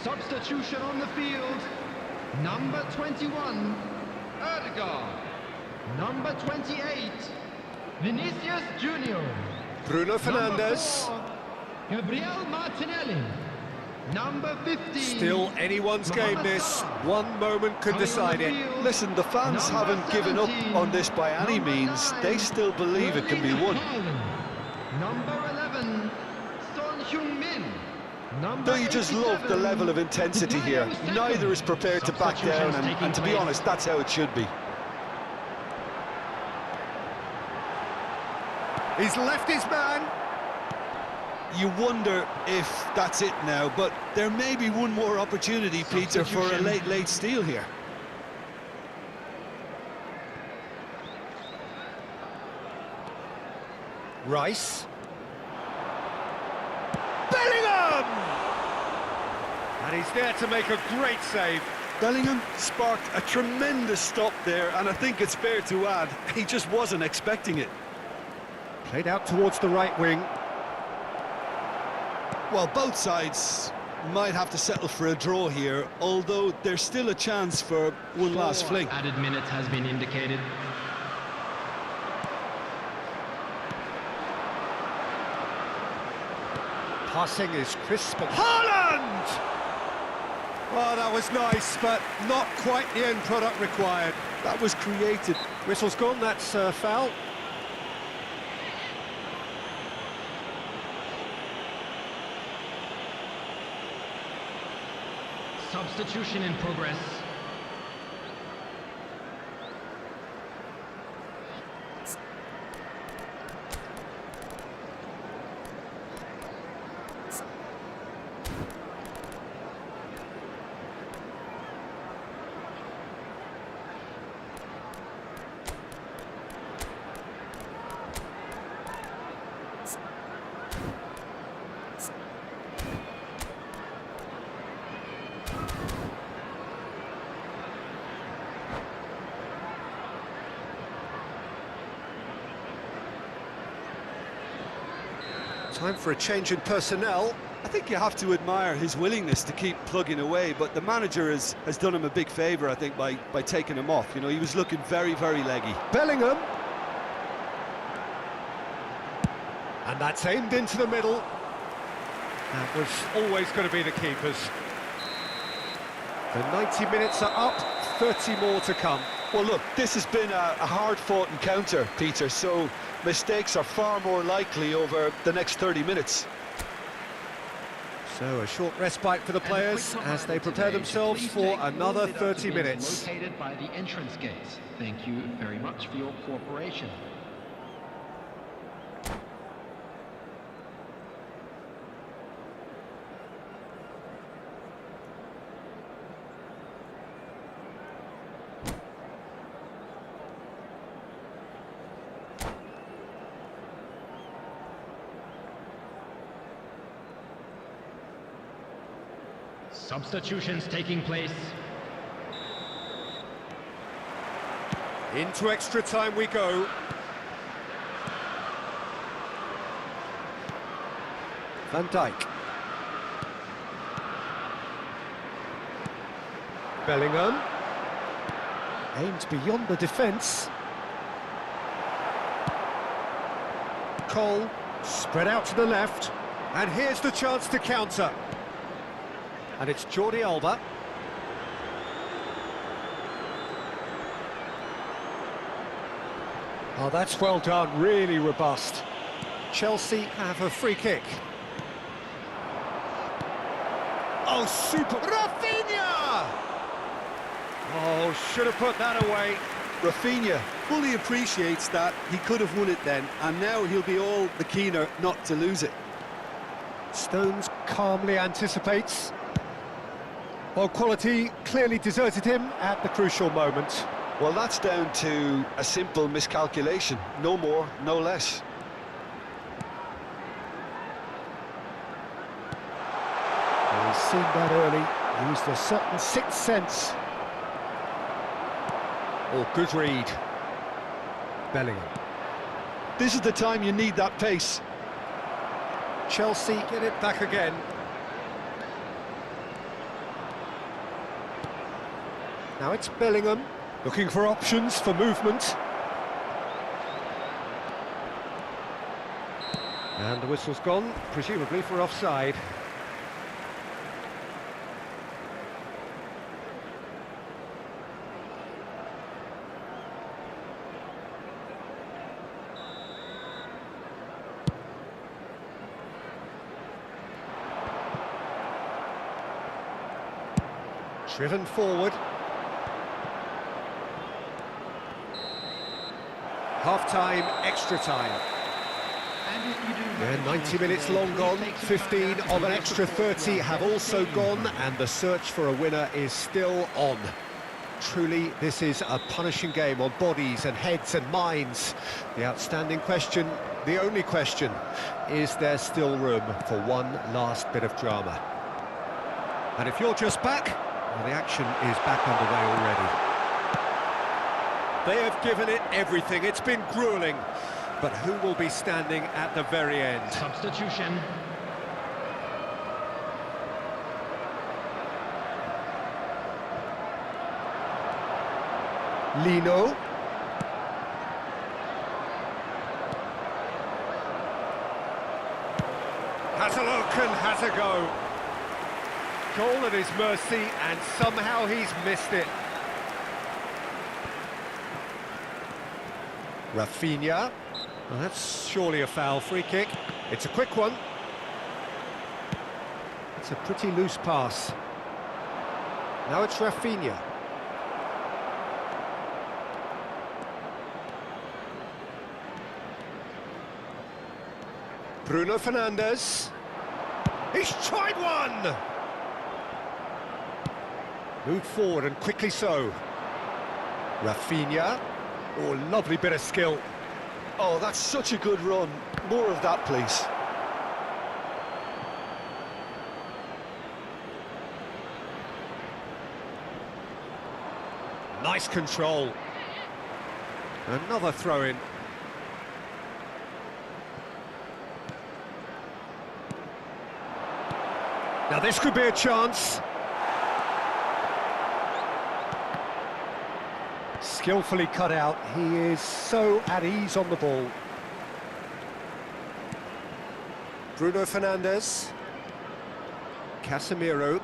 Substitution on the field. Number 21, Ødegaard. Number 28, Vinicius Junior. Bruno Fernandes. Gabriel Martinelli. Number 15. Still anyone's game this. One moment could decide it. Listen, the fans haven't given up on this by any means. They still believe it can be won. Number 11, Son Heung-min. Don't you just love the level of intensity here? Neither is prepared to back down, and to be honest, that's how it should be. He's left his man. You wonder if that's it now, but there may be one more opportunity, Peter, for a late steal here. Rice. Bellingham! And he's there to make a great save. Bellingham sparked a tremendous stop there, and I think it's fair to add, he just wasn't expecting it. Played out towards the right wing. Well, both sides might have to settle for a draw here, although there's still a chance for one last fling. Added minutes has been indicated. Passing is crisp and Haaland! Well, that was nice, but not quite the end product required. That was created. Whistle's gone, that's foul. Substitution in progress. Time for a change in personnel. I think you have to admire his willingness to keep plugging away, but the manager has done him a big favour, I think, by taking him off. You know, he was looking very, very leggy. Bellingham. And that's aimed into the middle. That was always going to be the keepers. The 90 minutes are up, 30 more to come. Well, look, this has been a hard-fought encounter, Peter, so Mistakes are far more likely over the next 30 minutes. So a short respite for the players as they prepare themselves for another 30 minutes. Located by the entrance gates. Thank you very much for your cooperation. Substitutions taking place. Into extra time we go. Van Dijk. Bellingham. Aimed beyond the defence. Cole. Spread out to the left. And here's the chance to counter. And it's Jordi Alba. Oh, that's well done, really robust. Chelsea have a free kick. Oh, super! Rafinha! Oh, should have put that away. Rafinha fully appreciates that he could have won it then, and now he'll be all the keener not to lose it. Stones calmly anticipates. Well, quality clearly deserted him at the crucial moment. Well, that's down to a simple miscalculation. No more, no less. He's seen that early, used a certain sixth sense. Oh, good read. Bellingham. This is the time you need that pace. Chelsea get it back again. Now it's Bellingham, looking for options for movement. And the whistle's gone, presumably for offside. Driven forward. Half-time, extra time. Yeah, 90 minutes long gone, 15 of an extra 30 have also gone, and the search for a winner is still on. Truly, this is a punishing game on bodies and heads and minds. The outstanding question, the only question, is there still room for one last bit of drama? And if you're just back, well, the action is back underway already. They have given it everything. It's been gruelling. But who will be standing at the very end? Substitution. Lino. Has a look and has a go. Goal at his mercy, and somehow he's missed it. Rafinha. Well, that's surely a foul. Free kick. It's a quick one. It's a pretty loose pass. Now it's Rafinha. Bruno Fernandes. He's tried one! Moved forward and quickly so. Rafinha. Oh, lovely bit of skill. Oh, that's such a good run. More of that, please. Nice control. Another throw-in. Now this could be a chance. Skillfully cut out. He is so at ease on the ball. Bruno Fernandes. Casemiro.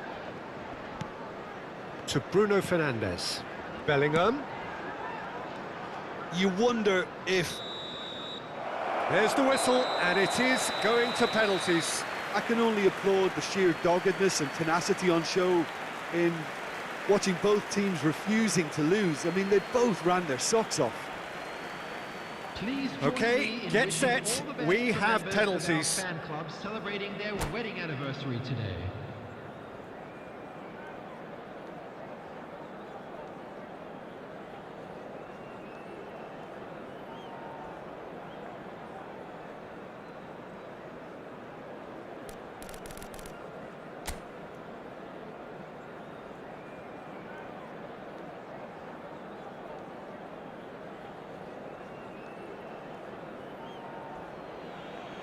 To Bruno Fernandes. Bellingham. You wonder if There's the whistle, and it is going to penalties. I can only applaud the sheer doggedness and tenacity on show in watching both teams refusing to lose. I mean, they both ran their socks off. Please Okay, get set. We have penalties. Fan club celebrating their wedding anniversary today.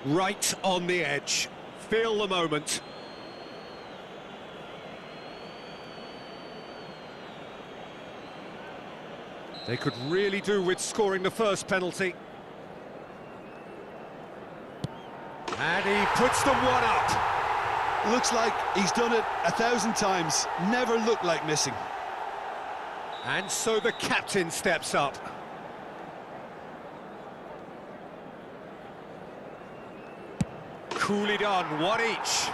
Right on the edge. Feel the moment. They could really do with scoring the first penalty. And he puts them one up. Looks like he's done it 1,000 times. Never looked like missing. And so the captain steps up. Coolly done, one each.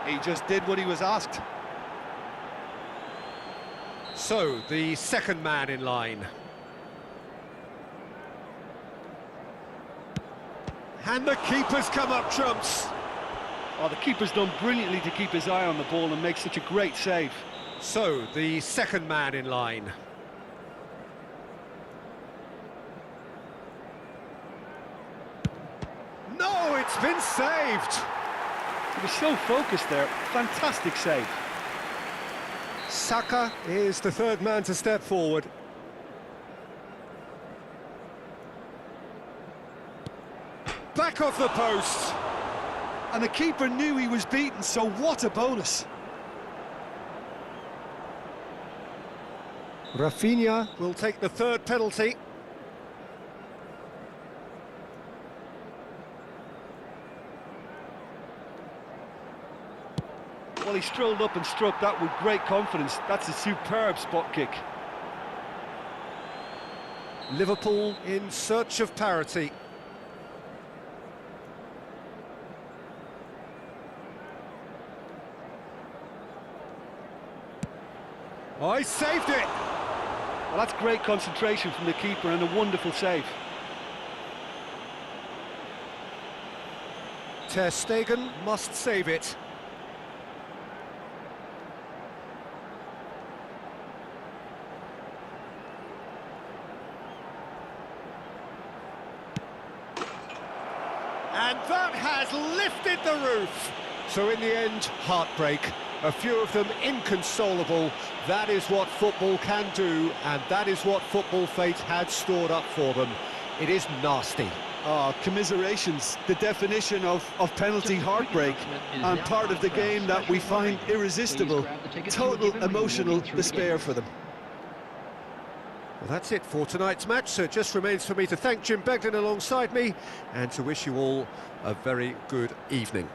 He just did what he was asked. So, the second man in line. And the keeper's come up trumps. Oh, the keeper's done brilliantly to keep his eye on the ball and make such a great save. So, the second man in line. No, it's been saved. He was so focused there. Fantastic save. Saka is the third man to step forward. Back off the post. And the keeper knew he was beaten, so what a bonus. Rafinha will take the third penalty. Well, he strolled up and struck that with great confidence. That's a superb spot kick. Liverpool in search of parity. Oh, he saved it! Well, that's great concentration from the keeper and a wonderful save. Ter Stegen must save it. And that has lifted the roof. So in the end, heartbreak. A few of them inconsolable. That is what football can do, and that is what football fate had stored up for them. It is nasty. Oh, commiserations, the definition of penalty heartbreak, and part of the game that we find irresistible. Total emotional despair for them. Well, that's it for tonight's match, so it just remains for me to thank Jim Begden alongside me, and to wish you all a very good evening.